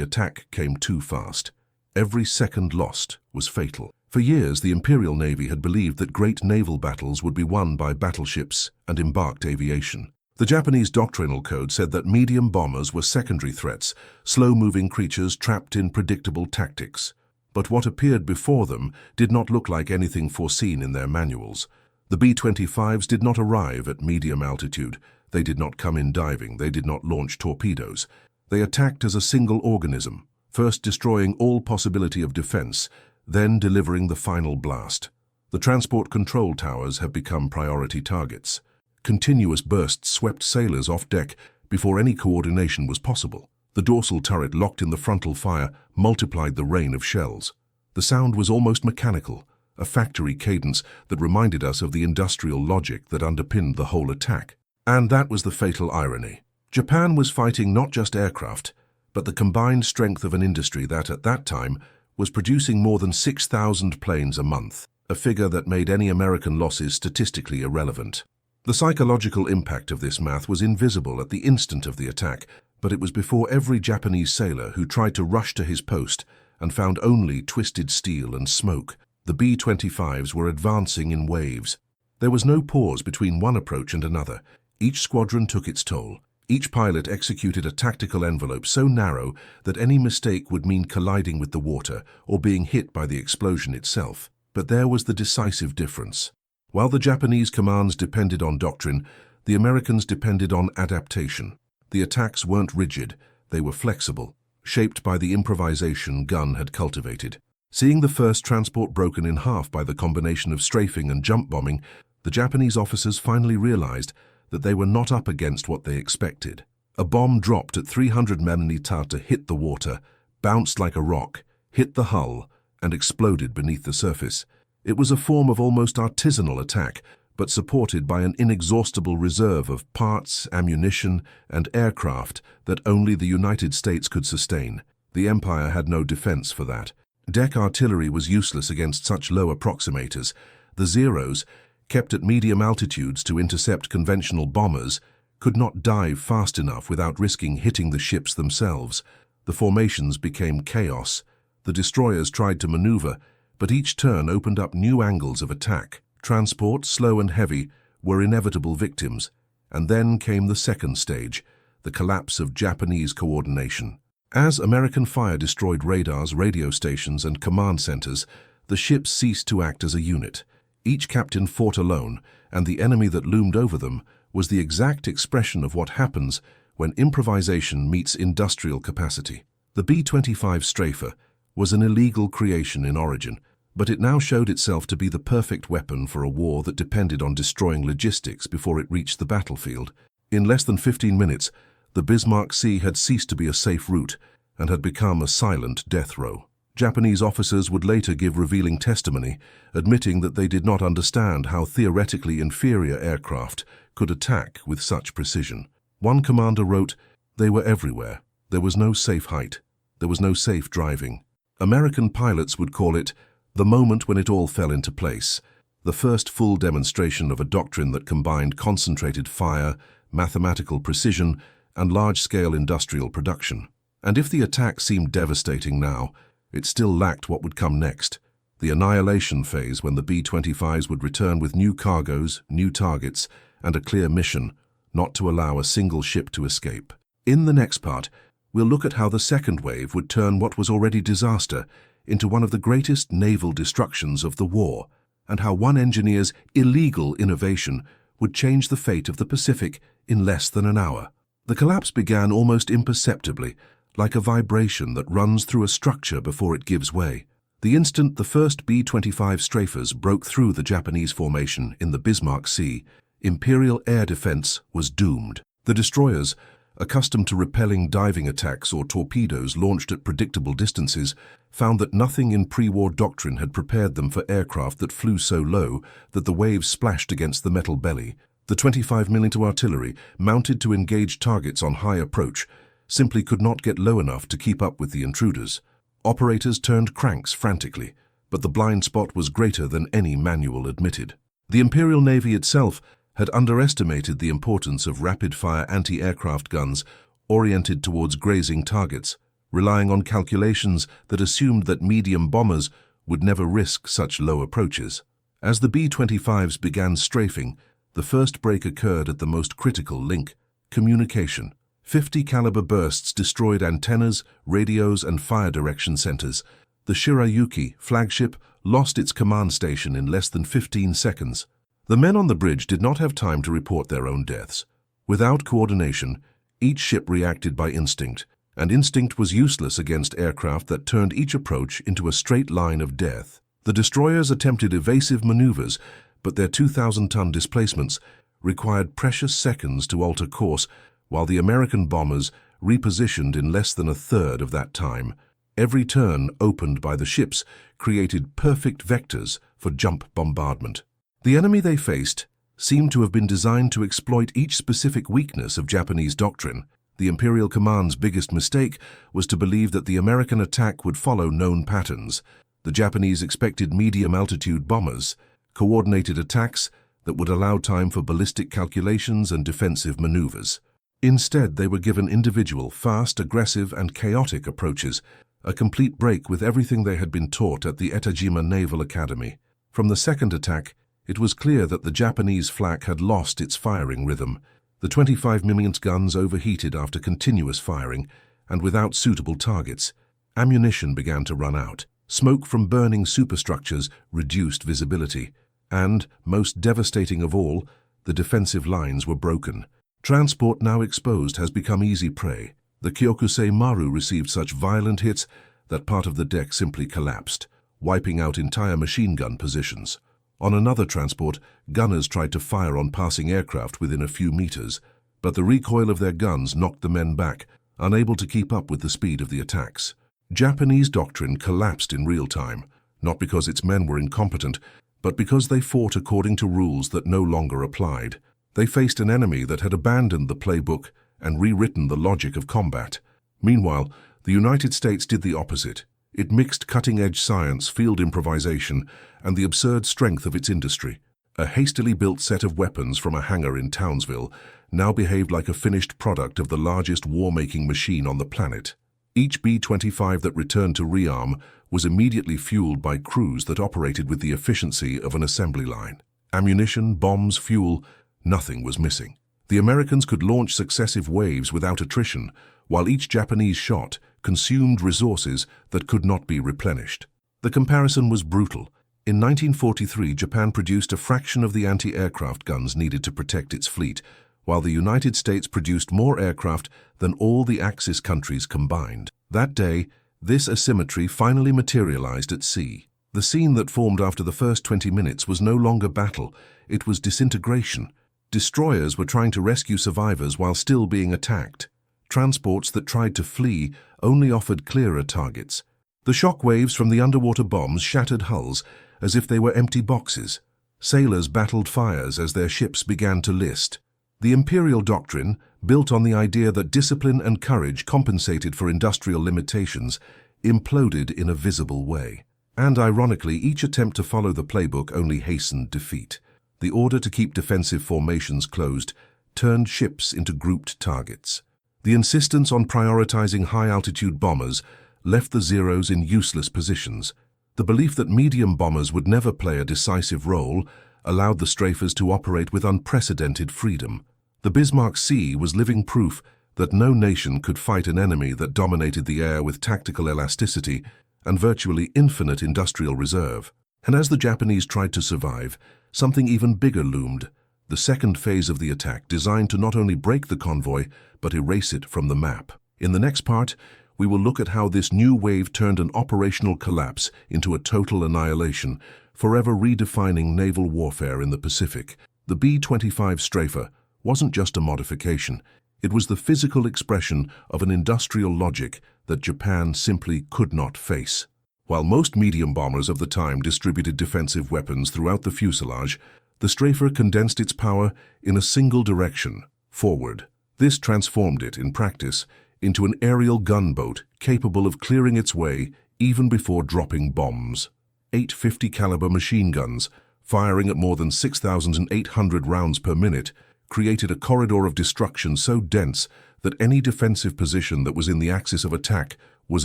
attack came too fast. Every second lost was fatal. For years, the Imperial Navy had believed that great naval battles would be won by battleships and embarked aviation. The Japanese doctrinal code said that medium bombers were secondary threats, slow-moving creatures trapped in predictable tactics. But what appeared before them did not look like anything foreseen in their manuals. The B-25s did not arrive at medium altitude. They did not come in diving. They did not launch torpedoes. They attacked as a single organism, first destroying all possibility of defense, then delivering the final blast. The transport control towers have become priority targets. Continuous bursts swept sailors off deck before any coordination was possible. The dorsal turret locked in the frontal fire multiplied the rain of shells. The sound was almost mechanical, a factory cadence that reminded us of the industrial logic that underpinned the whole attack. And that was the fatal irony. Japan was fighting not just aircraft, but the combined strength of an industry that, at that time, was producing more than 6,000 planes a month, a figure that made any American losses statistically irrelevant. The psychological impact of this math was invisible at the instant of the attack, but it was before every Japanese sailor who tried to rush to his post and found only twisted steel and smoke. The B-25s were advancing in waves. There was no pause between one approach and another. Each squadron took its toll. Each pilot executed a tactical envelope so narrow that any mistake would mean colliding with the water or being hit by the explosion itself. But there was the decisive difference. While the Japanese commands depended on doctrine, the Americans depended on adaptation. The attacks weren't rigid, they were flexible, shaped by the improvisation gun had cultivated. Seeing the first transport broken in half by the combination of strafing and jump bombing, the Japanese officers finally realized that they were not up against what they expected. A bomb dropped at 300 mm to hit the water, bounced like a rock, hit the hull, and exploded beneath the surface. It was a form of almost artisanal attack, but supported by an inexhaustible reserve of parts, ammunition, and aircraft that only the United States could sustain. The Empire had no defense for that. Deck artillery was useless against such low approximators. The Zeros, kept at medium altitudes to intercept conventional bombers, could not dive fast enough without risking hitting the ships themselves. The formations became chaos. The destroyers tried to maneuver, but each turn opened up new angles of attack. Transport, slow and heavy, were inevitable victims. And then came the second stage, the collapse of Japanese coordination. As American fire destroyed radars, radio stations, and command centers, the ships ceased to act as a unit. Each captain fought alone, and the enemy that loomed over them was the exact expression of what happens when improvisation meets industrial capacity. The B-25 Strafer was an illegal creation in origin, but it now showed itself to be the perfect weapon for a war that depended on destroying logistics before it reached the battlefield. In less than 15 minutes, the Bismarck Sea had ceased to be a safe route and had become a silent death row. Japanese officers would later give revealing testimony, admitting that they did not understand how theoretically inferior aircraft could attack with such precision. One commander wrote, "They were everywhere. There was no safe height. There was no safe driving." American pilots would call it the moment when it all fell into place, the first full demonstration of a doctrine that combined concentrated fire, mathematical precision, and large-scale industrial production. And if the attack seemed devastating now, it still lacked what would come next, the annihilation phase when the B-25s would return with new cargoes, new targets, and a clear mission, not to allow a single ship to escape. In the next part, we'll look at how the second wave would turn what was already disaster into one of the greatest naval destructions of the war, and how one engineer's illegal innovation would change the fate of the Pacific in less than an hour. The collapse began almost imperceptibly, like a vibration that runs through a structure before it gives way. The instant the first B-25 strafers broke through the Japanese formation in the Bismarck Sea, Imperial air defense was doomed. The destroyers, accustomed to repelling diving attacks or torpedoes launched at predictable distances, found that nothing in pre-war doctrine had prepared them for aircraft that flew so low that the waves splashed against the metal belly. The 25mm artillery, mounted to engage targets on high approach, simply could not get low enough to keep up with the intruders. Operators turned cranks frantically. but the blind spot was greater than any manual admitted. The Imperial Navy itself had underestimated the importance of rapid-fire anti-aircraft guns oriented towards grazing targets, relying on calculations that assumed that medium bombers would never risk such low approaches. As the B-25s began strafing, the first break occurred at the most critical link: communication. 50 caliber bursts destroyed antennas, radios, and fire direction centers. The Shirayuki flagship lost its command station in less than 15 seconds. The men on the bridge did not have time to report their own deaths. Without coordination, each ship reacted by instinct, and instinct was useless against aircraft that turned each approach into a straight line of death. The destroyers attempted evasive maneuvers, but their 2,000-ton displacements required precious seconds to alter course, while the American bombers repositioned in less than a third of that time. Every turn opened by the ships created perfect vectors for jump bombardment. The enemy they faced seemed to have been designed to exploit each specific weakness of Japanese doctrine. The Imperial Command's biggest mistake was to believe that the American attack would follow known patterns. The Japanese expected medium-altitude bombers, coordinated attacks that would allow time for ballistic calculations and defensive maneuvers. Instead, they were given individual, fast, aggressive, and chaotic approaches, a complete break with everything they had been taught at the Etajima Naval Academy. From the second attack, it was clear that the Japanese flak had lost its firing rhythm. The 25mm guns overheated after continuous firing, and without suitable targets. Ammunition began to run out. Smoke from burning superstructures reduced visibility, and, most devastating of all, the defensive lines were broken. Transport, now exposed, has become easy prey. The Kyokusei Maru received such violent hits that part of the deck simply collapsed, wiping out entire machine gun positions. On another transport, gunners tried to fire on passing aircraft within a few meters, but the recoil of their guns knocked the men back, unable to keep up with the speed of the attacks. Japanese doctrine collapsed in real time, not because its men were incompetent, but because they fought according to rules that no longer applied. They faced an enemy that had abandoned the playbook and rewritten the logic of combat. Meanwhile, the United States did the opposite. It mixed cutting-edge science, field improvisation, and the absurd strength of its industry. A hastily built set of weapons from a hangar in Townsville now behaved like a finished product of the largest war-making machine on the planet. Each B-25 that returned to rearm was immediately fueled by crews that operated with the efficiency of an assembly line. Ammunition, bombs, fuel, nothing was missing. The Americans could launch successive waves without attrition, while each Japanese shot consumed resources that could not be replenished. The comparison was brutal. In 1943, Japan produced a fraction of the anti-aircraft guns needed to protect its fleet, while the United States produced more aircraft than all the Axis countries combined. That day, this asymmetry finally materialized at sea. The scene that formed after the first 20 minutes was no longer battle, it was disintegration. Destroyers were trying to rescue survivors while still being attacked. Transports that tried to flee only offered clearer targets. The shock waves from the underwater bombs shattered hulls as if they were empty boxes. Sailors battled fires as their ships began to list. The imperial doctrine, built on the idea that discipline and courage compensated for industrial limitations, imploded in a visible way. And ironically, each attempt to follow the playbook only hastened defeat. The order to keep defensive formations closed turned ships into grouped targets. The insistence on prioritizing high-altitude bombers left the Zeros in useless positions. The belief that medium bombers would never play a decisive role allowed the strafers to operate with unprecedented freedom. The Bismarck Sea was living proof that no nation could fight an enemy that dominated the air with tactical elasticity and virtually infinite industrial reserve. And as the Japanese tried to survive, something even bigger loomed: the second phase of the attack, designed to not only break the convoy, but erase it from the map. In the next part, we will look at how this new wave turned an operational collapse into a total annihilation, forever redefining naval warfare in the Pacific. The B-25 Strafer wasn't just a modification. It was the physical expression of an industrial logic that Japan simply could not face. While most medium bombers of the time distributed defensive weapons throughout the fuselage, the Strafer condensed its power in a single direction, forward. This transformed it, in practice, into an aerial gunboat capable of clearing its way even before dropping bombs. 8 50-caliber machine guns, firing at more than 6,800 rounds per minute, created a corridor of destruction so dense that any defensive position that was in the axis of attack was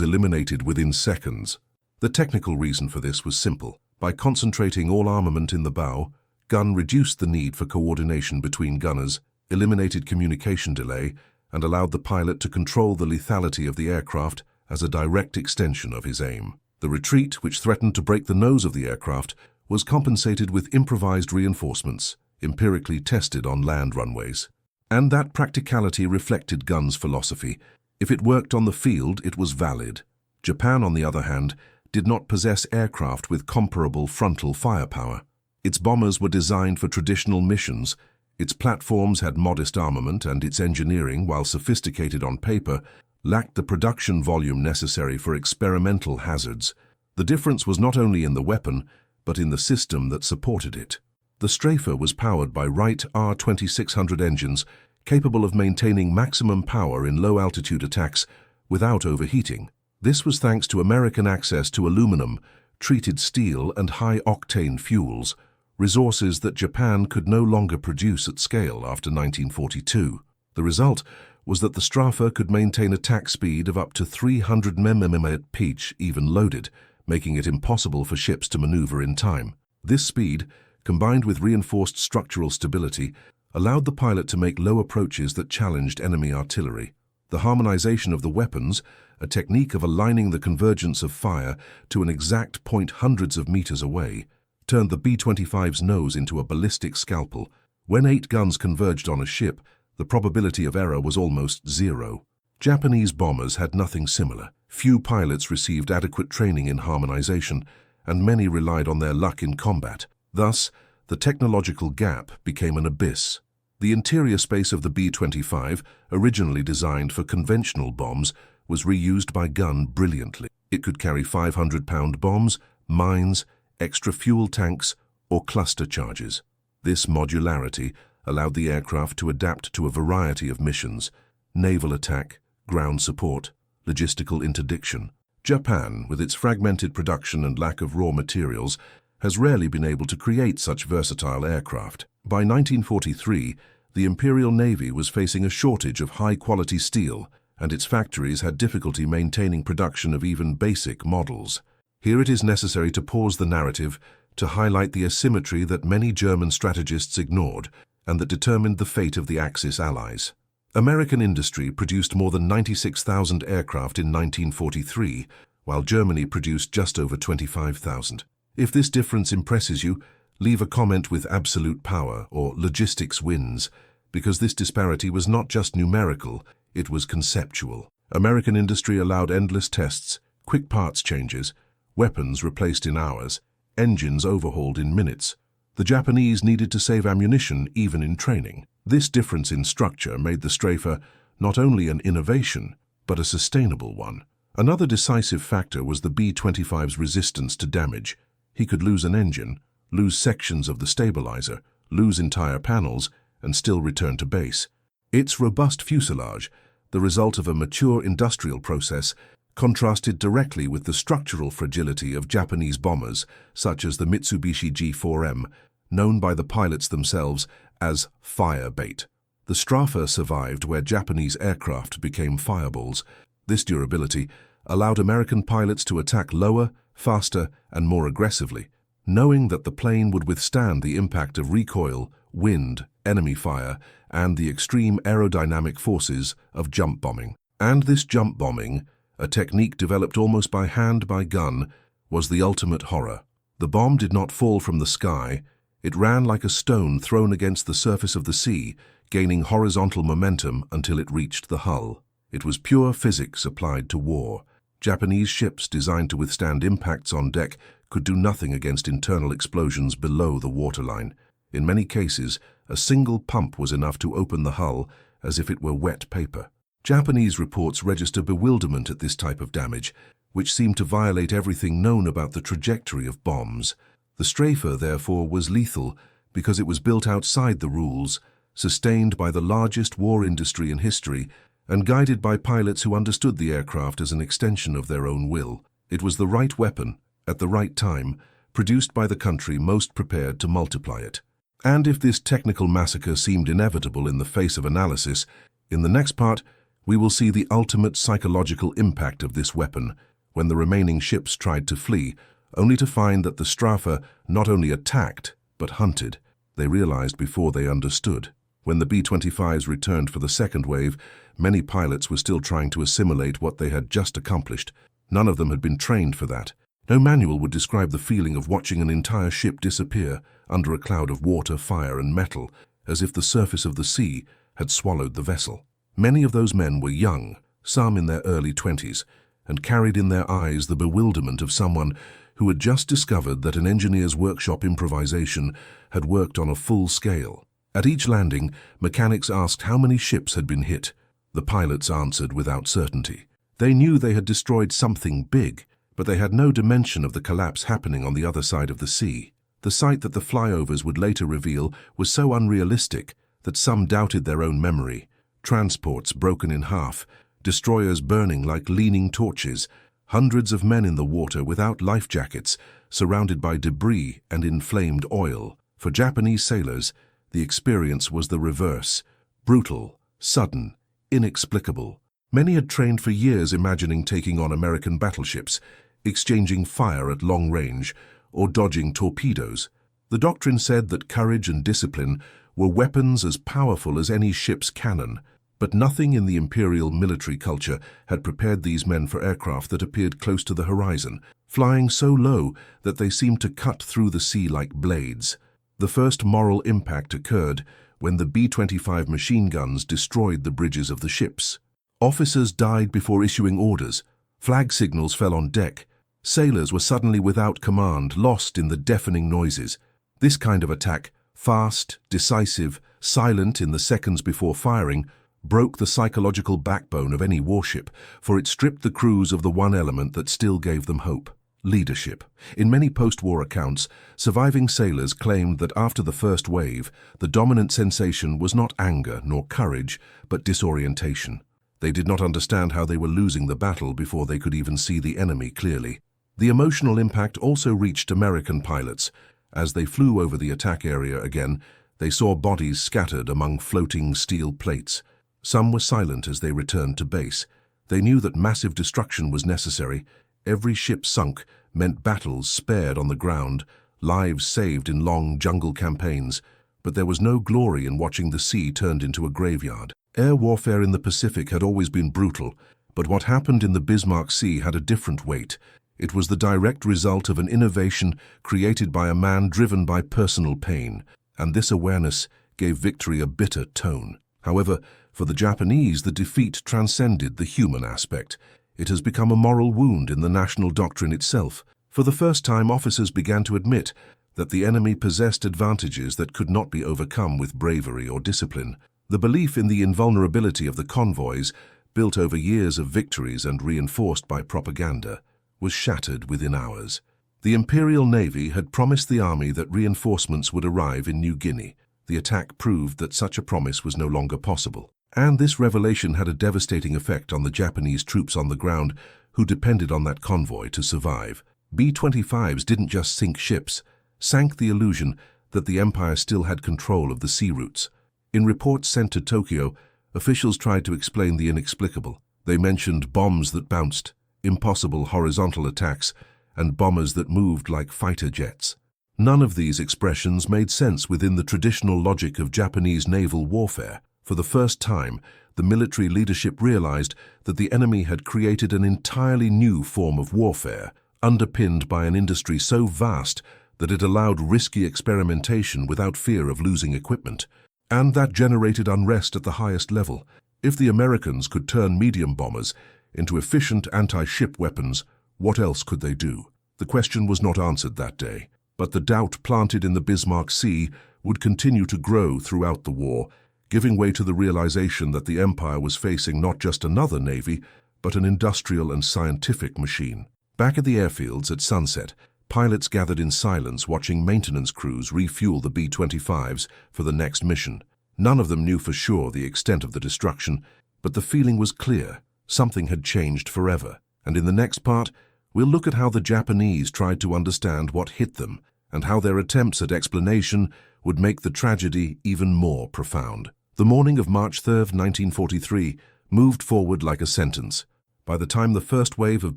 eliminated within seconds. The technical reason for this was simple. By concentrating all armament in the bow, gun reduced the need for coordination between gunners, eliminated communication delay, and allowed the pilot to control the lethality of the aircraft as a direct extension of his aim. The retreat, which threatened to break the nose of the aircraft, was compensated with improvised reinforcements, empirically tested on land runways. And that practicality reflected Gunn's philosophy. If it worked on the field, it was valid. Japan, on the other hand, did not possess aircraft with comparable frontal firepower. Its bombers were designed for traditional missions, its platforms had modest armament, and its engineering, while sophisticated on paper, lacked the production volume necessary for experimental hazards. The difference was not only in the weapon, but in the system that supported it. The Strafer was powered by Wright R2600 engines, capable of maintaining maximum power in low-altitude attacks without overheating. This was thanks to American access to aluminum, treated steel, and high-octane fuels, resources that Japan could no longer produce at scale after 1942. The result was that the Strafer could maintain attack speed of up to 300 mph even loaded, making it impossible for ships to maneuver in time. This speed, combined with reinforced structural stability, allowed the pilot to make low approaches that challenged enemy artillery. The harmonization of the weapons, a technique of aligning the convergence of fire to an exact point hundreds of meters away, turned the B-25's nose into a ballistic scalpel. When 8 guns converged on a ship, the probability of error was almost zero. Japanese bombers had nothing similar. Few pilots received adequate training in harmonization, and many relied on their luck in combat. Thus, the technological gap became an abyss. The interior space of the B-25, originally designed for conventional bombs, was reused by Gun brilliantly. It could carry 500-pound bombs, mines, extra fuel tanks, or cluster charges. This modularity allowed the aircraft to adapt to a variety of missions: naval attack, ground support, logistical interdiction. Japan, with its fragmented production and lack of raw materials, has rarely been able to create such versatile aircraft. By 1943, the Imperial Navy was facing a shortage of high-quality steel, and its factories had difficulty maintaining production of even basic models. Here it is necessary to pause the narrative to highlight the asymmetry that many German strategists ignored and that determined the fate of the Axis allies. American industry produced more than 96,000 aircraft in 1943, while Germany produced just over 25,000. If this difference impresses you, leave a comment with absolute power or logistics wins, because this disparity was not just numerical, it was conceptual. American industry allowed endless tests, quick parts changes, weapons replaced in hours, engines overhauled in minutes. The Japanese needed to save ammunition even in training. This difference in structure made the Strafer not only an innovation, but a sustainable one. Another decisive factor was the B-25's resistance to damage. He could lose an engine, lose sections of the stabilizer, lose entire panels, and still return to base. Its robust fuselage, the result of a mature industrial process, contrasted directly with the structural fragility of Japanese bombers, such as the Mitsubishi G4M, known by the pilots themselves as fire bait. The Strafer survived where Japanese aircraft became fireballs. This durability allowed American pilots to attack lower, faster, and more aggressively, knowing that the plane would withstand the impact of recoil, wind, enemy fire, and the extreme aerodynamic forces of jump bombing. And this jump bombing, a technique developed almost by hand by Gun, was the ultimate horror. The bomb did not fall from the sky. It ran like a stone thrown against the surface of the sea, gaining horizontal momentum until it reached the hull. It was pure physics applied to war. Japanese ships designed to withstand impacts on deck could do nothing against internal explosions below the waterline. In many cases, a single pump was enough to open the hull as if it were wet paper. Japanese reports register bewilderment at this type of damage, which seemed to violate everything known about the trajectory of bombs. The Strafer, therefore, was lethal because it was built outside the rules, sustained by the largest war industry in history, and guided by pilots who understood the aircraft as an extension of their own will. It was the right weapon, at the right time, produced by the country most prepared to multiply it. And if this technical massacre seemed inevitable in the face of analysis, in the next part, we will see the ultimate psychological impact of this weapon when the remaining ships tried to flee, only to find that the Strafe not only attacked, but hunted. They realized before they understood. When the B-25s returned for the second wave, many pilots were still trying to assimilate what they had just accomplished. None of them had been trained for that. No manual would describe the feeling of watching an entire ship disappear under a cloud of water, fire, and metal, as if the surface of the sea had swallowed the vessel. Many of those men were young, some in their early 20s, and carried in their eyes the bewilderment of someone who had just discovered that an engineer's workshop improvisation had worked on a full scale. At each landing, mechanics asked how many ships had been hit. The pilots answered without certainty. They knew they had destroyed something big, but they had no dimension of the collapse happening on the other side of the sea. The sight that the flyovers would later reveal was so unrealistic that some doubted their own memory. Transports broken in half, destroyers burning like leaning torches, hundreds of men in the water without life jackets, surrounded by debris and inflamed oil. For Japanese sailors, the experience was the reverse: brutal, sudden, inexplicable. Many had trained for years imagining taking on American battleships, exchanging fire at long range, or dodging torpedoes. The doctrine said that courage and discipline were weapons as powerful as any ship's cannon, but nothing in the imperial military culture had prepared these men for aircraft that appeared close to the horizon, flying so low that they seemed to cut through the sea like blades. The first moral impact occurred when the B-25 machine guns destroyed the bridges of the ships. Officers died before issuing orders. Flag signals fell on deck. Sailors were suddenly without command, lost in the deafening noises. This kind of attack, fast, decisive, silent in the seconds before firing, broke the psychological backbone of any warship, for it stripped the crews of the one element that still gave them hope: leadership. In many post-war accounts, surviving sailors claimed that after the first wave, the dominant sensation was not anger nor courage, but disorientation. They did not understand how they were losing the battle before they could even see the enemy clearly. The emotional impact also reached American pilots. As they flew over the attack area again, they saw bodies scattered among floating steel plates. Some were silent as they returned to base. They knew that massive destruction was necessary. Every ship sunk meant battles spared on the ground, lives saved in long jungle campaigns, but there was no glory in watching the sea turned into a graveyard. Air warfare in the Pacific had always been brutal, but what happened in the Bismarck Sea had a different weight. It was the direct result of an innovation created by a man driven by personal pain, and this awareness gave victory a bitter tone. However, for the Japanese, the defeat transcended the human aspect. It has become a moral wound in the national doctrine itself. For the first time, officers began to admit that the enemy possessed advantages that could not be overcome with bravery or discipline. The belief in the invulnerability of the convoys, built over years of victories and reinforced by propaganda, was shattered within hours. The Imperial Navy had promised the army that reinforcements would arrive in New Guinea. The attack proved that such a promise was no longer possible. And this revelation had a devastating effect on the Japanese troops on the ground who depended on that convoy to survive. B-25s didn't just sink ships, sank the illusion that the Empire still had control of the sea routes. In reports sent to Tokyo, officials tried to explain the inexplicable. They mentioned bombs that bounced, impossible horizontal attacks, and bombers that moved like fighter jets. None of these expressions made sense within the traditional logic of Japanese naval warfare. For the first time, the military leadership realized that the enemy had created an entirely new form of warfare, underpinned by an industry so vast that it allowed risky experimentation without fear of losing equipment. And that generated unrest at the highest level. If the Americans could turn medium bombers into efficient anti-ship weapons, what else could they do? The question was not answered that day, but the doubt planted in the Bismarck Sea would continue to grow throughout the war, giving way to the realization that the Empire was facing not just another navy, but an industrial and scientific machine. Back at the airfields at sunset, pilots gathered in silence watching maintenance crews refuel the B-25s for the next mission. None of them knew for sure the extent of the destruction, but the feeling was clear. Something had changed forever. And in the next part, We'll look at how the Japanese tried to understand what hit them and how their attempts at explanation would make the tragedy even more profound. The morning of March 3, 1943, moved forward like a sentence. By the time the first wave of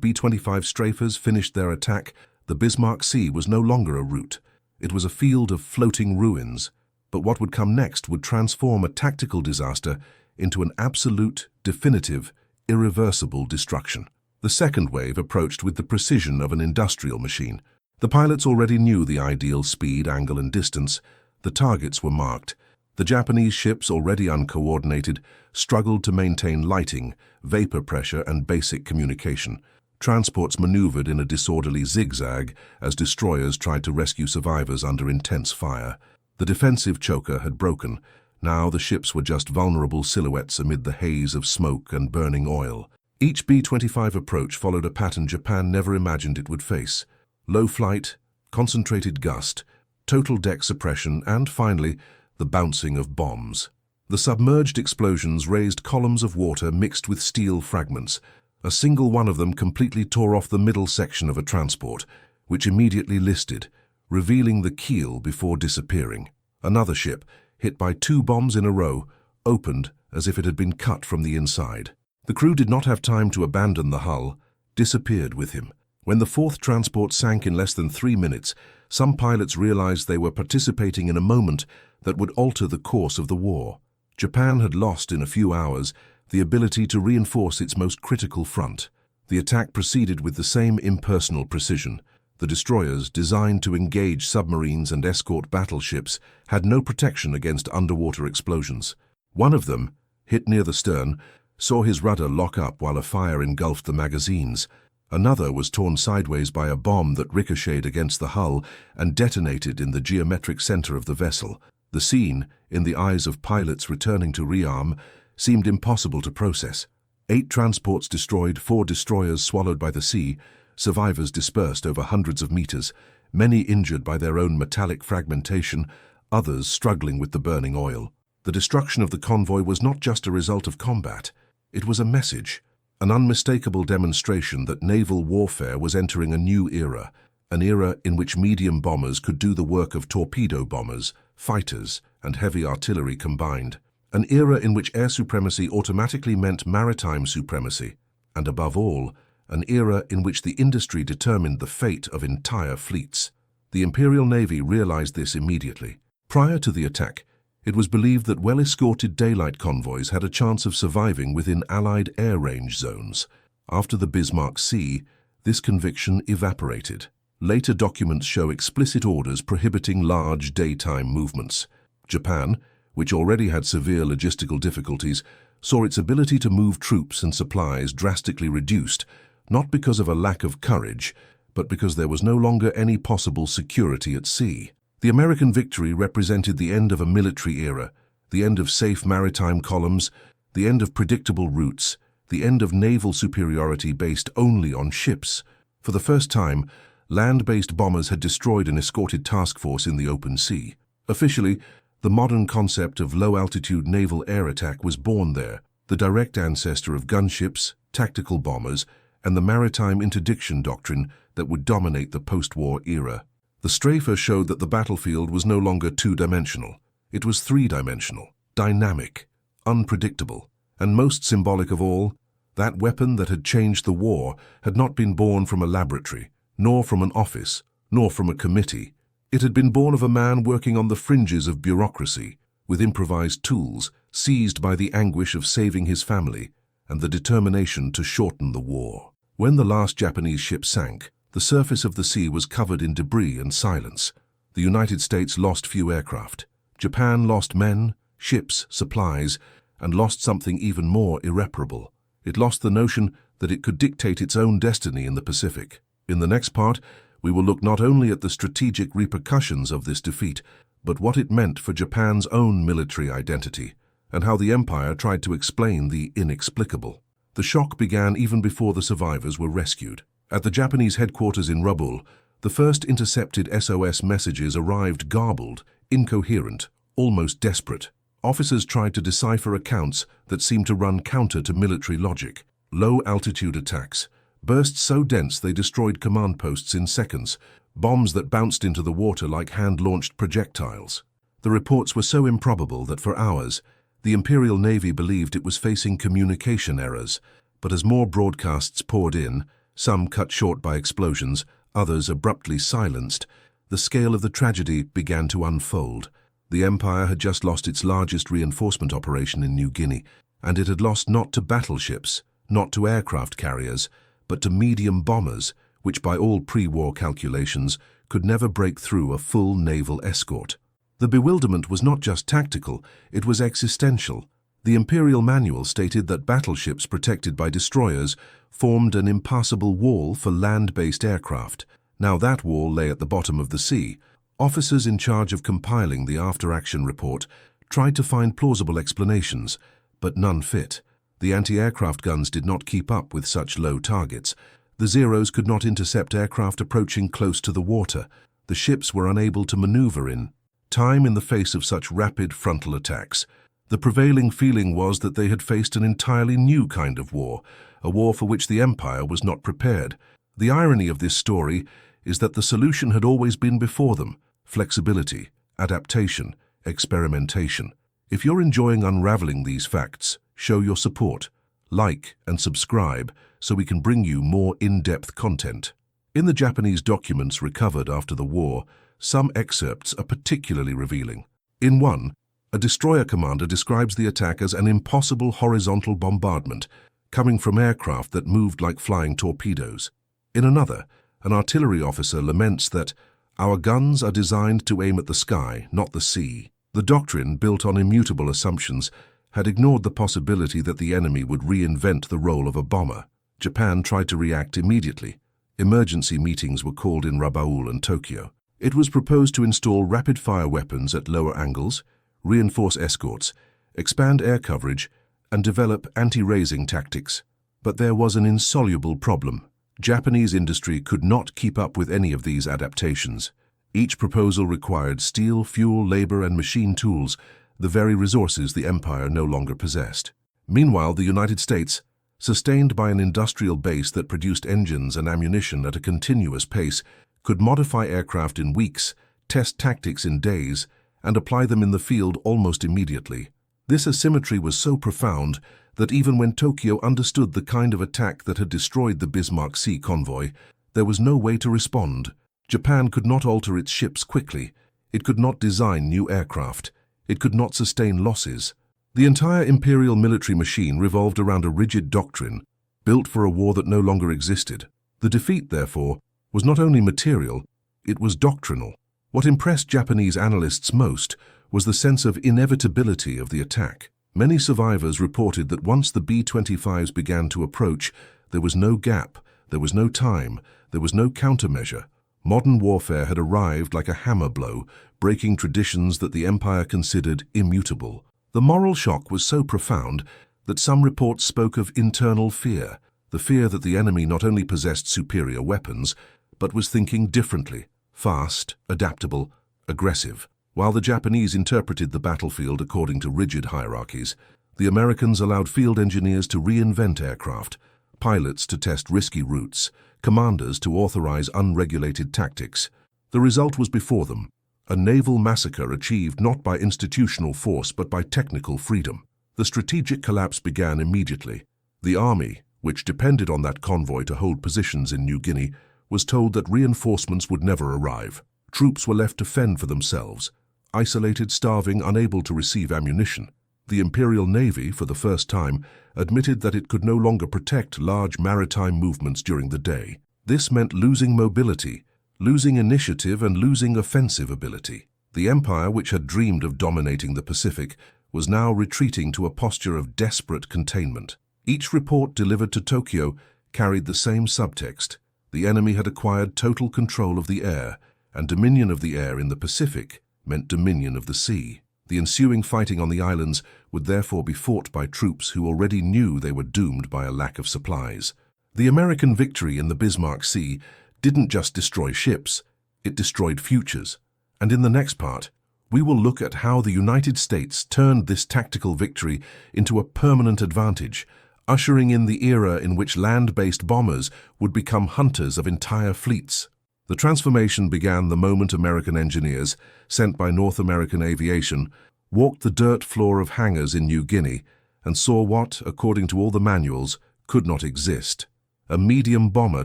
B-25 strafers finished their attack, the Bismarck Sea was no longer a route. It was a field of floating ruins. But what would come next would transform a tactical disaster into an absolute, definitive, irreversible destruction. The second wave approached with the precision of an industrial machine. The pilots already knew the ideal speed, angle, and distance. The targets were marked. The Japanese ships, already uncoordinated, struggled to maintain lighting, vapor pressure, and basic communication. Transports maneuvered in a disorderly zigzag as destroyers tried to rescue survivors under intense fire. The defensive choker had broken. Now the ships were just vulnerable silhouettes amid the haze of smoke and burning oil. Each B-25 approach followed a pattern Japan never imagined it would face. Low flight, concentrated gust, total deck suppression, and finally, the bouncing of bombs. The submerged explosions raised columns of water mixed with steel fragments. A single one of them completely tore off the middle section of a transport, which immediately listed, revealing the keel before disappearing. Another ship, hit by 2 bombs in a row, opened as if it had been cut from the inside. The crew did not have time to abandon the hull, disappeared with him. When the 4th transport sank in less than 3 minutes, some pilots realized they were participating in a moment that would alter the course of the war. Japan had lost in a few hours the ability to reinforce its most critical front. The attack proceeded with the same impersonal precision. The destroyers, designed to engage submarines and escort battleships, had no protection against underwater explosions. One of them, hit near the stern, saw his rudder lock up while a fire engulfed the magazines. Another was torn sideways by a bomb that ricocheted against the hull and detonated in the geometric center of the vessel. The scene, in the eyes of pilots returning to rearm, seemed impossible to process. 8 transports destroyed, 4 destroyers swallowed by the sea, survivors dispersed over hundreds of meters, many injured by their own metallic fragmentation, others struggling with the burning oil. The destruction of the convoy was not just a result of combat. It was a message, an unmistakable demonstration that naval warfare was entering a new era, an era in which medium bombers could do the work of torpedo bombers, fighters, and heavy artillery combined. An era in which air supremacy automatically meant maritime supremacy, and above all, an era in which the industry determined the fate of entire fleets. The Imperial Navy realized this immediately. Prior to the attack, it was believed that well-escorted daylight convoys had a chance of surviving within Allied air range zones. After the Bismarck Sea, this conviction evaporated. Later documents show explicit orders prohibiting large daytime movements. Japan, which already had severe logistical difficulties, saw its ability to move troops and supplies drastically reduced, not because of a lack of courage, but because there was no longer any possible security at sea. The American victory represented the end of a military era, the end of safe maritime columns, the end of predictable routes, the end of naval superiority based only on ships. For the first time, land-based bombers had destroyed an escorted task force in the open sea. Officially, the modern concept of low-altitude naval air attack was born there, the direct ancestor of gunships, tactical bombers, and the maritime interdiction doctrine that would dominate the post-war era. The strafer showed that the battlefield was no longer two-dimensional. It was three-dimensional, dynamic, unpredictable, and most symbolic of all, that weapon that had changed the war had not been born from a laboratory, nor from an office, nor from a committee. It had been born of a man working on the fringes of bureaucracy, with improvised tools, seized by the anguish of saving his family and the determination to shorten the war. When the last Japanese ship sank, the surface of the sea was covered in debris and silence. The United States lost few aircraft. Japan lost men, ships, supplies, and lost something even more irreparable. It lost the notion that it could dictate its own destiny in the Pacific. In the next part, we will look not only at the strategic repercussions of this defeat, but what it meant for Japan's own military identity, and how the empire tried to explain the inexplicable. The shock began even before the survivors were rescued. At the Japanese headquarters in Rabaul, the first intercepted SOS messages arrived garbled, incoherent, almost desperate. Officers tried to decipher accounts that seemed to run counter to military logic. Low-altitude attacks, bursts so dense they destroyed command posts in seconds, bombs that bounced into the water like hand-launched projectiles. The reports were so improbable that for hours, the Imperial Navy believed it was facing communication errors, but as more broadcasts poured in, some cut short by explosions, others abruptly silenced, the scale of the tragedy began to unfold. The Empire had just lost its largest reinforcement operation in New Guinea, and it had lost not to battleships, not to aircraft carriers, but to medium bombers, which by all pre-war calculations could never break through a full naval escort. The bewilderment was not just tactical, it was existential. The Imperial Manual stated that battleships protected by destroyers formed an impassable wall for land-based aircraft. Now that wall lay at the bottom of the sea. Officers in charge of compiling the after-action report tried to find plausible explanations, but none fit. The anti-aircraft guns did not keep up with such low targets. The Zeros could not intercept aircraft approaching close to the water. The ships were unable to maneuver in time in the face of such rapid frontal attacks. The prevailing feeling was that they had faced an entirely new kind of war, a war for which the Empire was not prepared. The irony of this story is that the solution had always been before them: flexibility, adaptation, experimentation. If you're enjoying unraveling these facts, show your support. Like and subscribe so we can bring you more in-depth content. In the Japanese documents recovered after the war, some excerpts are particularly revealing. In one, a destroyer commander describes the attack as an impossible horizontal bombardment coming from aircraft that moved like flying torpedoes. In another, an artillery officer laments that our guns are designed to aim at the sky, not the sea. The doctrine, built on immutable assumptions, had ignored the possibility that the enemy would reinvent the role of a bomber. Japan tried to react immediately. Emergency meetings were called in Rabaul and Tokyo. It was proposed to install rapid-fire weapons at lower angles, reinforce escorts, expand air coverage, and develop anti-raising tactics. But there was an insoluble problem. Japanese industry could not keep up with any of these adaptations. Each proposal required steel, fuel, labor, and machine tools, the very resources the Empire no longer possessed. Meanwhile, the United States, sustained by an industrial base that produced engines and ammunition at a continuous pace, could modify aircraft in weeks, test tactics in days, and apply them in the field almost immediately. This asymmetry was so profound that even when Tokyo understood the kind of attack that had destroyed the Bismarck Sea convoy, there was no way to respond. Japan could not alter its ships quickly. It could not design new aircraft. It could not sustain losses. The entire imperial military machine revolved around a rigid doctrine, built for a war that no longer existed. The defeat, therefore, was not only material, it was doctrinal. What impressed Japanese analysts most was the sense of inevitability of the attack. Many survivors reported that once the B-25s began to approach, there was no gap, there was no time, there was no countermeasure. Modern warfare had arrived like a hammer blow, breaking traditions that the Empire considered immutable. The moral shock was so profound that some reports spoke of internal fear, the fear that the enemy not only possessed superior weapons, but was thinking differently, fast, adaptable, aggressive. While the Japanese interpreted the battlefield according to rigid hierarchies, the Americans allowed field engineers to reinvent aircraft, pilots to test risky routes, commanders to authorize unregulated tactics. The result was before them, a naval massacre achieved not by institutional force but by technical freedom. The strategic collapse began immediately. The army, which depended on that convoy to hold positions in New Guinea, was told that reinforcements would never arrive. Troops were left to fend for themselves, isolated, starving, unable to receive ammunition. The Imperial Navy, for the first time, admitted that it could no longer protect large maritime movements during the day. This meant losing mobility, losing initiative, and losing offensive ability. The Empire, which had dreamed of dominating the Pacific, was now retreating to a posture of desperate containment. Each report delivered to Tokyo carried the same subtext. The enemy had acquired total control of the air, and dominion of the air in the Pacific meant dominion of the sea. The ensuing fighting on the islands would therefore be fought by troops who already knew they were doomed by a lack of supplies. The American victory in the Bismarck Sea didn't just destroy ships, it destroyed futures. And in the next part, we will look at how the United States turned this tactical victory into a permanent advantage, ushering in the era in which land-based bombers would become hunters of entire fleets. The transformation began the moment American engineers, sent by North American Aviation, walked the dirt floor of hangars in New Guinea and saw what, according to all the manuals, could not exist. A medium bomber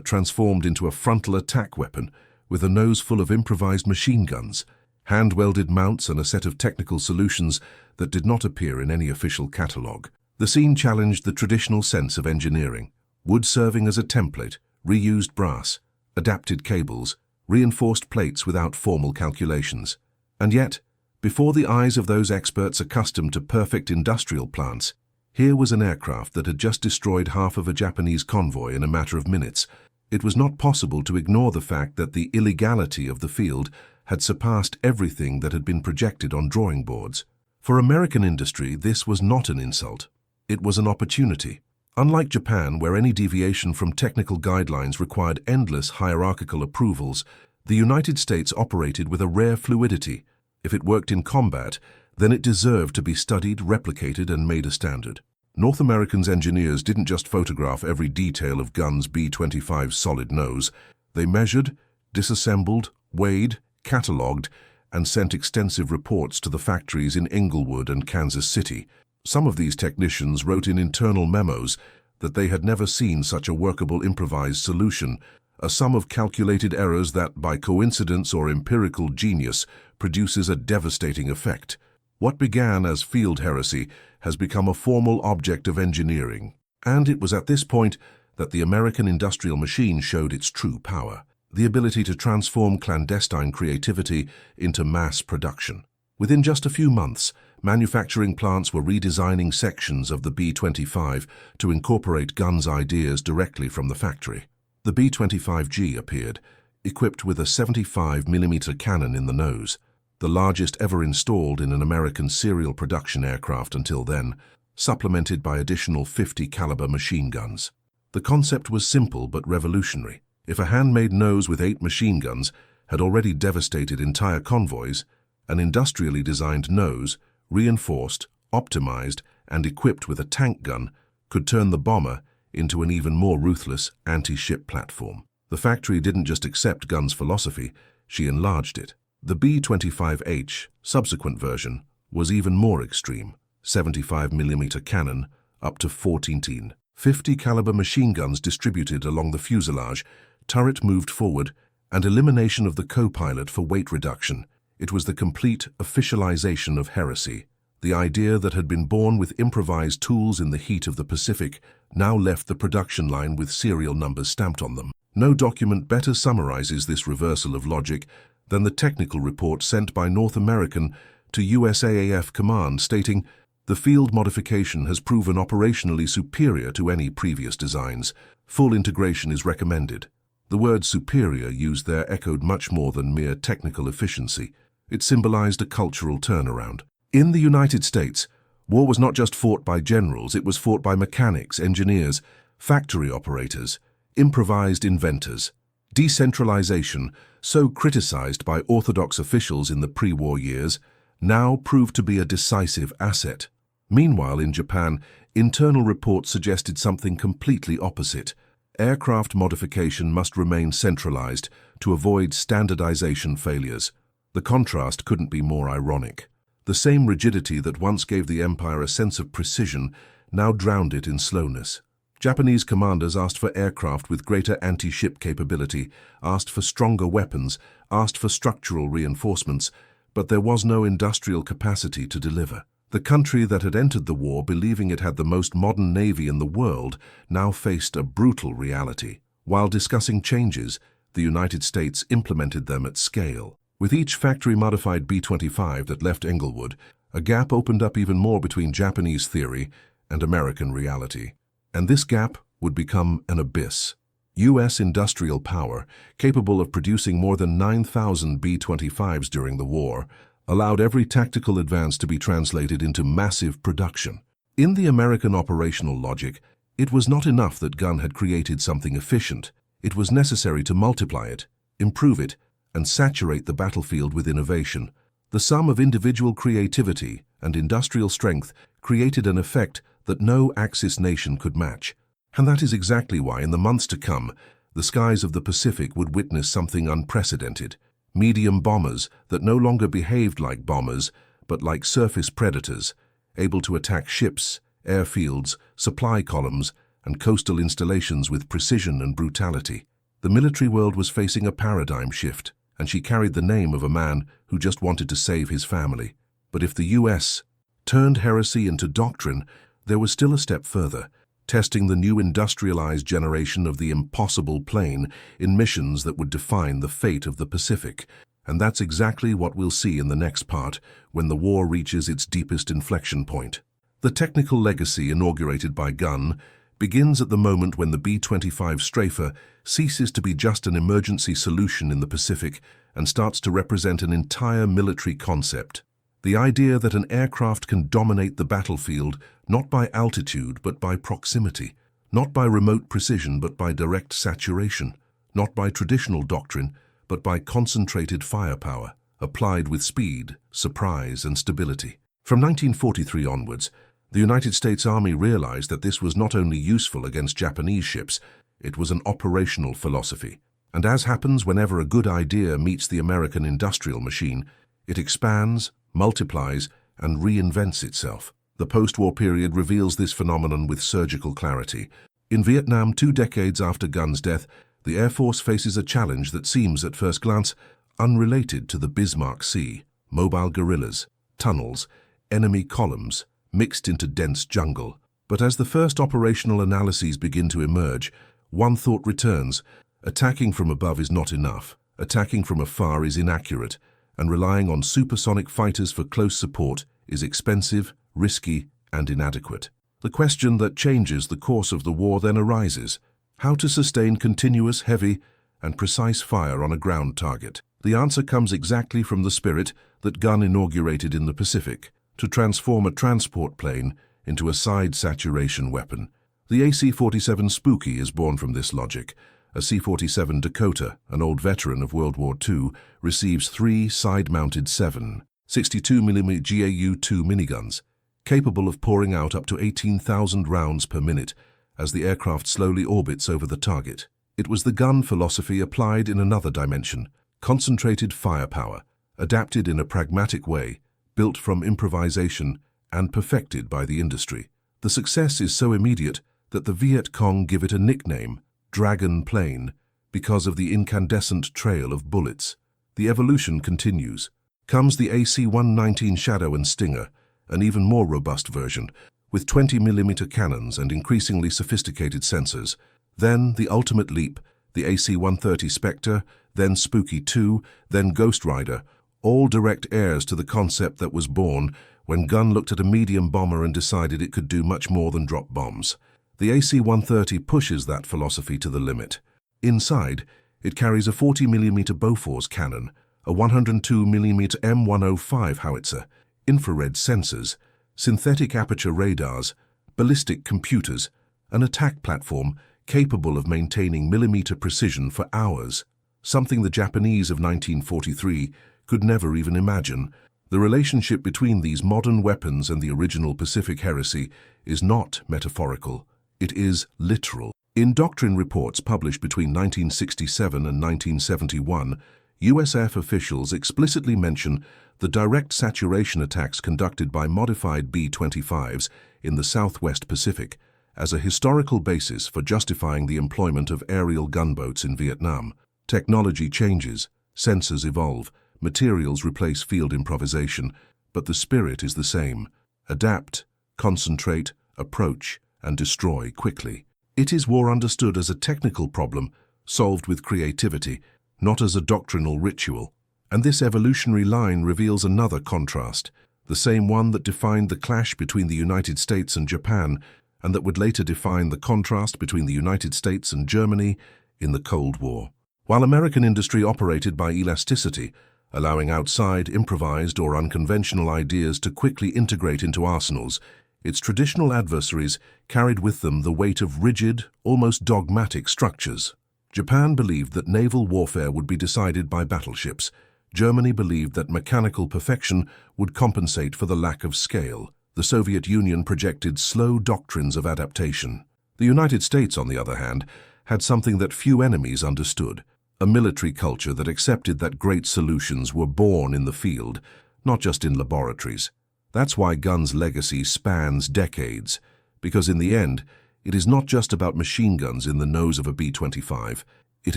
transformed into a frontal attack weapon with a nose full of improvised machine guns, hand-welded mounts and a set of technical solutions that did not appear in any official catalogue. The scene challenged the traditional sense of engineering: wood serving as a template, reused brass, adapted cables, reinforced plates without formal calculations. And yet, before the eyes of those experts accustomed to perfect industrial plants, here was an aircraft that had just destroyed half of a Japanese convoy in a matter of minutes. It was not possible to ignore the fact that the illegality of the field had surpassed everything that had been projected on drawing boards. For American industry, this was not an insult. It was an opportunity. Unlike Japan, where any deviation from technical guidelines required endless hierarchical approvals, the United States operated with a rare fluidity. If it worked in combat, then it deserved to be studied, replicated, and made a standard. North Americans' engineers didn't just photograph every detail of guns B-25's solid nose. They measured, disassembled, weighed, catalogued, and sent extensive reports to the factories in Inglewood and Kansas City. Some of these technicians wrote in internal memos that they had never seen such a workable improvised solution, a sum of calculated errors that, by coincidence or empirical genius, produces a devastating effect. What began as field heresy has become a formal object of engineering, and it was at this point that the American industrial machine showed its true power, the ability to transform clandestine creativity into mass production. Within just a few months, manufacturing plants were redesigning sections of the B-25 to incorporate guns' ideas directly from the factory. The B-25G appeared, equipped with a 75mm cannon in the nose, the largest ever installed in an American serial production aircraft until then, supplemented by additional 50-caliber machine guns. The concept was simple but revolutionary. If a handmade nose with 8 machine guns had already devastated entire convoys, an industrially designed nose, reinforced, optimized, and equipped with a tank gun, could turn the bomber into an even more ruthless anti-ship platform. The factory didn't just accept guns' philosophy, she enlarged it. The B-25H, subsequent version, was even more extreme: 75mm cannon, up to 14 50-caliber machine guns distributed along the fuselage, turret moved forward, and elimination of the co-pilot for weight reduction. It was the complete officialization of heresy. The idea that had been born with improvised tools in the heat of the Pacific now left the production line with serial numbers stamped on them. No document better summarizes this reversal of logic than the technical report sent by North American to USAAF Command stating, "The field modification has proven operationally superior to any previous designs. Full integration is recommended." The word superior used there echoed much more than mere technical efficiency. It symbolized a cultural turnaround. In the United States, war was not just fought by generals, it was fought by mechanics, engineers, factory operators, improvised inventors. Decentralization, so criticized by orthodox officials in the pre-war years, now proved to be a decisive asset. Meanwhile, in Japan, internal reports suggested something completely opposite. Aircraft modification must remain centralized to avoid standardization failures. The contrast couldn't be more ironic. The same rigidity that once gave the empire a sense of precision now drowned it in slowness. Japanese commanders asked for aircraft with greater anti-ship capability, asked for stronger weapons, asked for structural reinforcements, but there was no industrial capacity to deliver. The country that had entered the war believing it had the most modern navy in the world now faced a brutal reality. While discussing changes, the United States implemented them at scale. With each factory-modified B-25 that left Inglewood, a gap opened up even more between Japanese theory and American reality. And this gap would become an abyss. U.S. industrial power, capable of producing more than 9,000 B-25s during the war, allowed every tactical advance to be translated into massive production. In the American operational logic, it was not enough that Gunn had created something efficient. It was necessary to multiply it, improve it, and saturate the battlefield with innovation. The sum of individual creativity and industrial strength created an effect that no Axis nation could match. And that is exactly why, in the months to come, the skies of the Pacific would witness something unprecedented. Medium bombers that no longer behaved like bombers, but like surface predators, able to attack ships, airfields, supply columns, and coastal installations with precision and brutality. The military world was facing a paradigm shift, and she carried the name of a man who just wanted to save his family. But if the US turned heresy into doctrine, there was still a step further, testing the new industrialized generation of the impossible plane in missions that would define the fate of the Pacific. And that's exactly what we'll see in the next part, when the war reaches its deepest inflection point. The technical legacy inaugurated by Gunn begins at the moment when the B-25 Strafer ceases to be just an emergency solution in the Pacific and starts to represent an entire military concept. The idea that an aircraft can dominate the battlefield not by altitude but by proximity, not by remote precision but by direct saturation, not by traditional doctrine but by concentrated firepower, applied with speed, surprise, and stability. From 1943 onwards, the United States Army realized that this was not only useful against Japanese ships, it was an operational philosophy. And as happens whenever a good idea meets the American industrial machine, it expands, multiplies, and reinvents itself. The post-war period reveals this phenomenon with surgical clarity. In Vietnam, 2 decades after Gunn's death, the Air Force faces a challenge that seems, at first glance, unrelated to the Bismarck Sea: mobile guerrillas, tunnels, enemy columns, mixed into dense jungle. But as the first operational analyses begin to emerge, one thought returns: attacking from above is not enough, attacking from afar is inaccurate, and relying on supersonic fighters for close support is expensive, risky, and inadequate. The question that changes the course of the war then arises: how to sustain continuous, heavy, and precise fire on a ground target? The answer comes exactly from the spirit that Gunn inaugurated in the Pacific: to transform a transport plane into a side saturation weapon. The AC-47 Spooky is born from this logic. A C-47 Dakota, an old veteran of World War II, receives 3 side-mounted 7.62mm GAU-2 miniguns, capable of pouring out up to 18,000 rounds per minute as the aircraft slowly orbits over the target. It was the Gunn philosophy applied in another dimension: concentrated firepower, adapted in a pragmatic way, built from improvisation, and perfected by the industry. The success is so immediate that the Viet Cong give it a nickname, Dragon Plane, because of the incandescent trail of bullets. The evolution continues. Comes the AC-119 Shadow and Stinger, an even more robust version, with 20mm cannons and increasingly sophisticated sensors. Then the ultimate leap, the AC-130 Spectre, then Spooky 2, then Ghost Rider, all direct heirs to the concept that was born when Gunn looked at a medium bomber and decided it could do much more than drop bombs. The AC-130 pushes that philosophy to the limit. Inside, it carries a 40mm Bofors cannon, a 102mm M105 howitzer, infrared sensors, synthetic aperture radars, ballistic computers, an attack platform capable of maintaining millimeter precision for hours, something the Japanese of 1943 could never even imagine. The relationship between these modern weapons and the original Pacific heresy is not metaphorical, it is literal. In doctrine reports published between 1967 and 1971, USAF officials explicitly mention the direct saturation attacks conducted by modified B-25s in the Southwest Pacific as a historical basis for justifying the employment of aerial gunboats in Vietnam. Technology changes, sensors evolve, materials replace field improvisation, but the spirit is the same: adapt, concentrate, approach, and destroy quickly. It is war understood as a technical problem, solved with creativity, not as a doctrinal ritual. And this evolutionary line reveals another contrast, the same one that defined the clash between the United States and Japan, and that would later define the contrast between the United States and Germany in the Cold War. While American industry operated by elasticity, allowing outside, improvised, or unconventional ideas to quickly integrate into arsenals, its traditional adversaries carried with them the weight of rigid, almost dogmatic structures. Japan believed that naval warfare would be decided by battleships. Germany believed that mechanical perfection would compensate for the lack of scale. The Soviet Union projected slow doctrines of adaptation. The United States, on the other hand, had something that few enemies understood, a military culture that accepted that great solutions were born in the field, not just in laboratories. That's why Gunn's legacy spans decades, because in the end, it is not just about machine guns in the nose of a B-25, it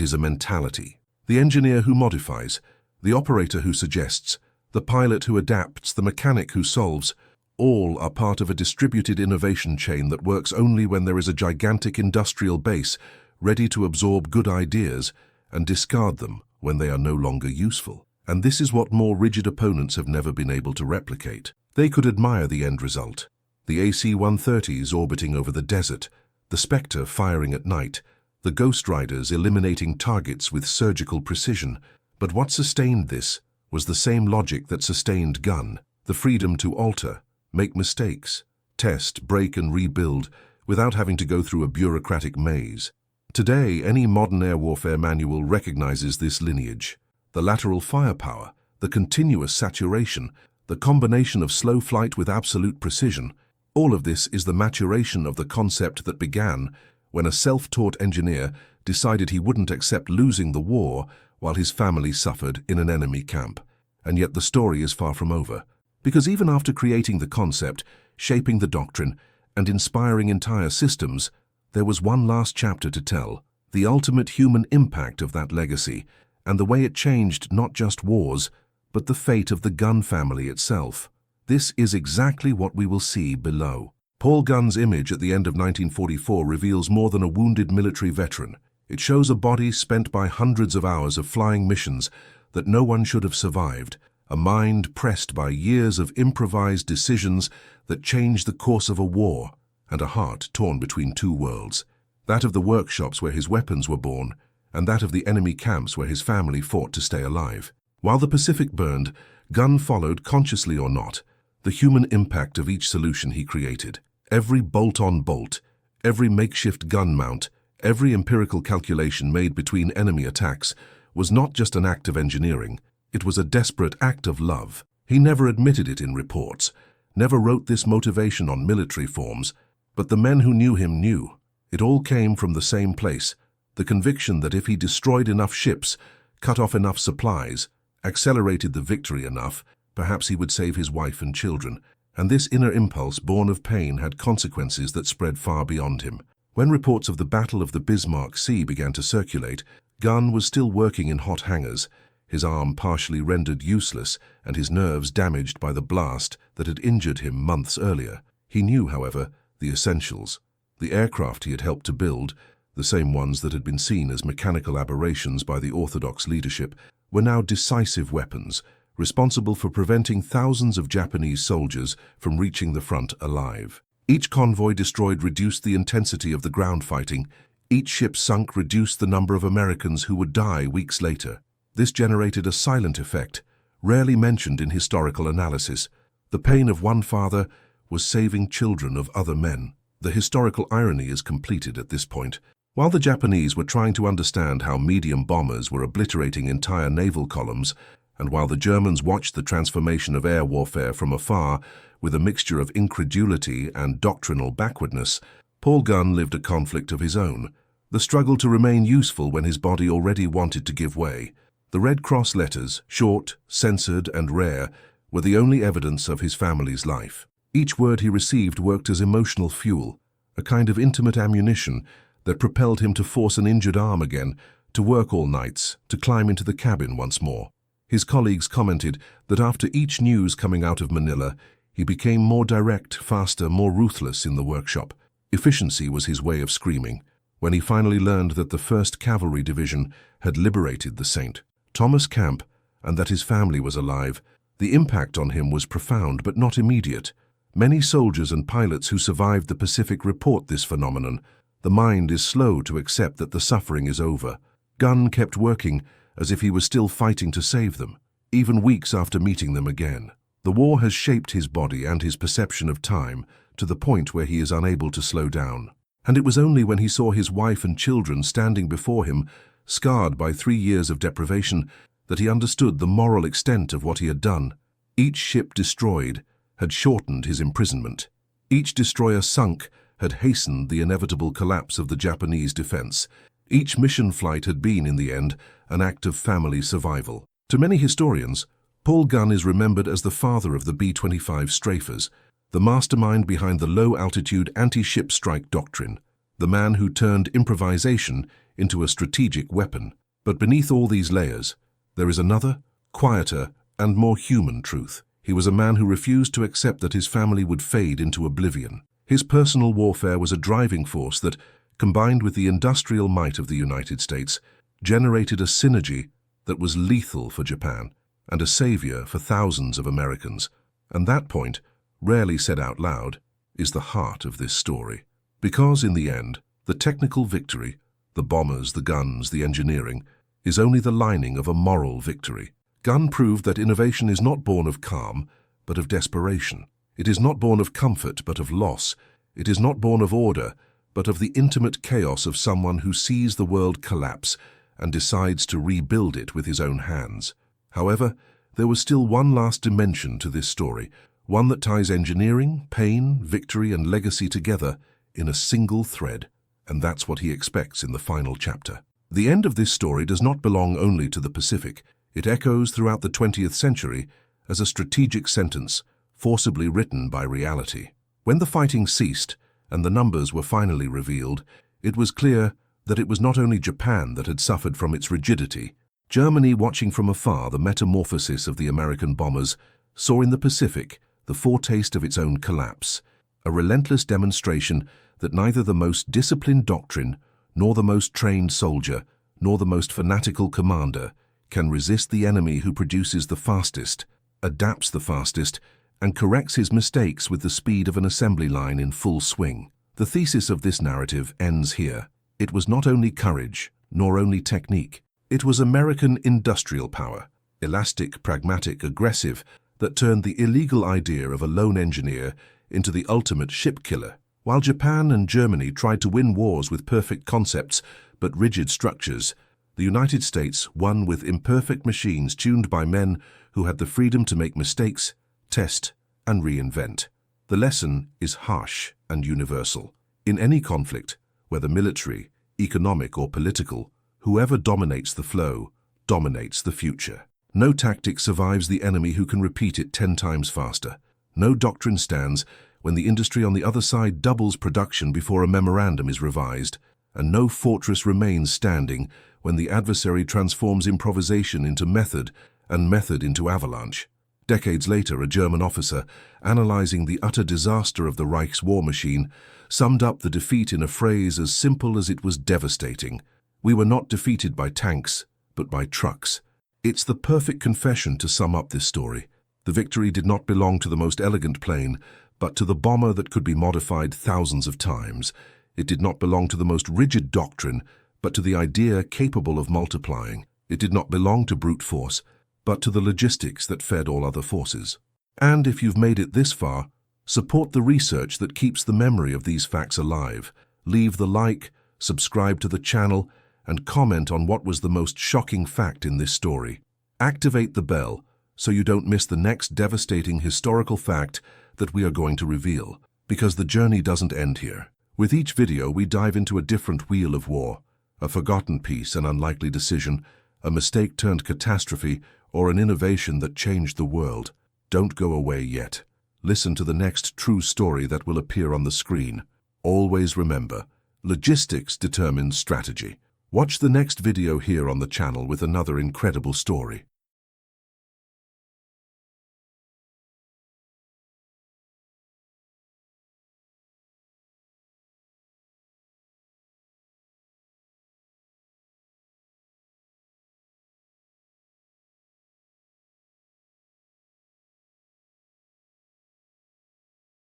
is a mentality. The engineer who modifies, the operator who suggests, the pilot who adapts, the mechanic who solves, all are part of a distributed innovation chain that works only when there is a gigantic industrial base ready to absorb good ideas and discard them when they are no longer useful. And this is what more rigid opponents have never been able to replicate. They could admire the end result. The AC-130s orbiting over the desert, the Spectre firing at night, the Ghost Riders eliminating targets with surgical precision. But what sustained this was the same logic that sustained Gunn, the freedom to alter, make mistakes, test, break and rebuild without having to go through a bureaucratic maze. Today, any modern air warfare manual recognizes this lineage. The lateral firepower, the continuous saturation, the combination of slow flight with absolute precision, all of this is the maturation of the concept that began when a self-taught engineer decided he wouldn't accept losing the war while his family suffered in an enemy camp. And yet the story is far from over. Because even after creating the concept, shaping the doctrine, and inspiring entire systems, there was one last chapter to tell, the ultimate human impact of that legacy, and the way it changed not just wars, but the fate of the Gunn family itself. This is exactly what we will see below. Paul Gunn's image at the end of 1944 reveals more than a wounded military veteran. It shows a body spent by hundreds of hours of flying missions that no one should have survived, a mind pressed by years of improvised decisions that changed the course of a war, and a heart torn between two worlds, that of the workshops where his weapons were born, and that of the enemy camps where his family fought to stay alive. While the Pacific burned, Gunn followed, consciously or not, the human impact of each solution he created. Every bolt-on bolt, every makeshift gun mount, every empirical calculation made between enemy attacks was not just an act of engineering, it was a desperate act of love. He never admitted it in reports, never wrote this motivation on military forms, but the men who knew him knew. It all came from the same place, the conviction that if he destroyed enough ships, cut off enough supplies, accelerated the victory enough, perhaps he would save his wife and children. And this inner impulse, born of pain, had consequences that spread far beyond him. When reports of the Battle of the Bismarck Sea began to circulate, Gunn was still working in hot hangars, his arm partially rendered useless and his nerves damaged by the blast that had injured him months earlier. He knew, however, the essentials. The aircraft he had helped to build, the same ones that had been seen as mechanical aberrations by the orthodox leadership, were now decisive weapons, responsible for preventing thousands of Japanese soldiers from reaching the front alive. Each convoy destroyed reduced the intensity of the ground fighting. Each ship sunk reduced the number of Americans who would die weeks later. This generated a silent effect, rarely mentioned in historical analysis. The pain of one father was saving children of other men. The historical irony is completed at this point. While the Japanese were trying to understand how medium bombers were obliterating entire naval columns, and while the Germans watched the transformation of air warfare from afar with a mixture of incredulity and doctrinal backwardness, Paul Gunn lived a conflict of his own, the struggle to remain useful when his body already wanted to give way. The Red Cross letters, short, censored and rare, were the only evidence of his family's life. Each word he received worked as emotional fuel, a kind of intimate ammunition that propelled him to force an injured arm again, to work all nights, to climb into the cabin once more. His colleagues commented that after each news coming out of Manila, he became more direct, faster, more ruthless in the workshop. Efficiency was his way of screaming. When he finally learned that the 1st Cavalry Division had liberated the St. Thomas camp and that his family was alive, the impact on him was profound but not immediate. Many soldiers and pilots who survived the Pacific report this phenomenon. The mind is slow to accept that the suffering is over. Gunn kept working as if he was still fighting to save them, even weeks after meeting them again. The war has shaped his body and his perception of time to the point where he is unable to slow down. And it was only when he saw his wife and children standing before him, scarred by 3 years of deprivation, that he understood the moral extent of what he had done. Each ship destroyed had shortened his imprisonment. Each destroyer sunk had hastened the inevitable collapse of the Japanese defense. Each mission flight had been, in the end, an act of family survival. To many historians, Paul Gunn is remembered as the father of the B-25 strafers, the mastermind behind the low-altitude anti-ship strike doctrine, the man who turned improvisation into a strategic weapon. But beneath all these layers, there is another, quieter, and more human truth. He was a man who refused to accept that his family would fade into oblivion. His personal warfare was a driving force that, combined with the industrial might of the United States, generated a synergy that was lethal for Japan and a savior for thousands of Americans. And that point, rarely said out loud, is the heart of this story. Because in the end, the technical victory, the bombers, the guns, the engineering, is only the lining of a moral victory. Gunn proved that innovation is not born of calm, but of desperation. It is not born of comfort, but of loss. It is not born of order, but of the intimate chaos of someone who sees the world collapse and decides to rebuild it with his own hands. However, there was still one last dimension to this story, one that ties engineering, pain, victory, and legacy together in a single thread, and that's what he expects in the final chapter. The end of this story does not belong only to the Pacific. It echoes throughout the 20th century as a strategic sentence, forcibly written by reality. When the fighting ceased and the numbers were finally revealed, it was clear that it was not only Japan that had suffered from its rigidity. Germany, watching from afar the metamorphosis of the American bombers, saw in the Pacific the foretaste of its own collapse, a relentless demonstration that neither the most disciplined doctrine, nor the most trained soldier, nor the most fanatical commander can resist the enemy who produces the fastest, adapts the fastest, and corrects his mistakes with the speed of an assembly line in full swing. The thesis of this narrative ends here. It was not only courage, nor only technique. It was American industrial power, elastic, pragmatic, aggressive, that turned the illegal idea of a lone engineer into the ultimate ship killer. While Japan and Germany tried to win wars with perfect concepts but rigid structures, the United States won with imperfect machines tuned by men who had the freedom to make mistakes, test, and reinvent. The lesson is harsh and universal. In any conflict, whether military, economic, or political, whoever dominates the flow dominates the future. No tactic survives the enemy who can repeat it 10 times faster. No doctrine stands when the industry on the other side doubles production before a memorandum is revised, and no fortress remains standing when the adversary transforms improvisation into method and method into avalanche. Decades later, a German officer, analyzing the utter disaster of the Reich's war machine, summed up the defeat in a phrase as simple as it was devastating. "We were not defeated by tanks, but by trucks." It's the perfect confession to sum up this story. The victory did not belong to the most elegant plane, but to the bomber that could be modified thousands of times. It did not belong to the most rigid doctrine, but to the idea capable of multiplying. It did not belong to brute force, but to the logistics that fed all other forces. And if you've made it this far, support the research that keeps the memory of these facts alive. Leave the like, subscribe to the channel, and comment on what was the most shocking fact in this story. Activate the bell so you don't miss the next devastating historical fact that we are going to reveal, because the journey doesn't end here. With each video, we dive into a different wheel of war, a forgotten piece, an unlikely decision, a mistake turned catastrophe, or an innovation that changed the world. Don't go away yet. Listen to the next true story that will appear on the screen. Always remember, logistics determines strategy. Watch the next video here on the channel with another incredible story.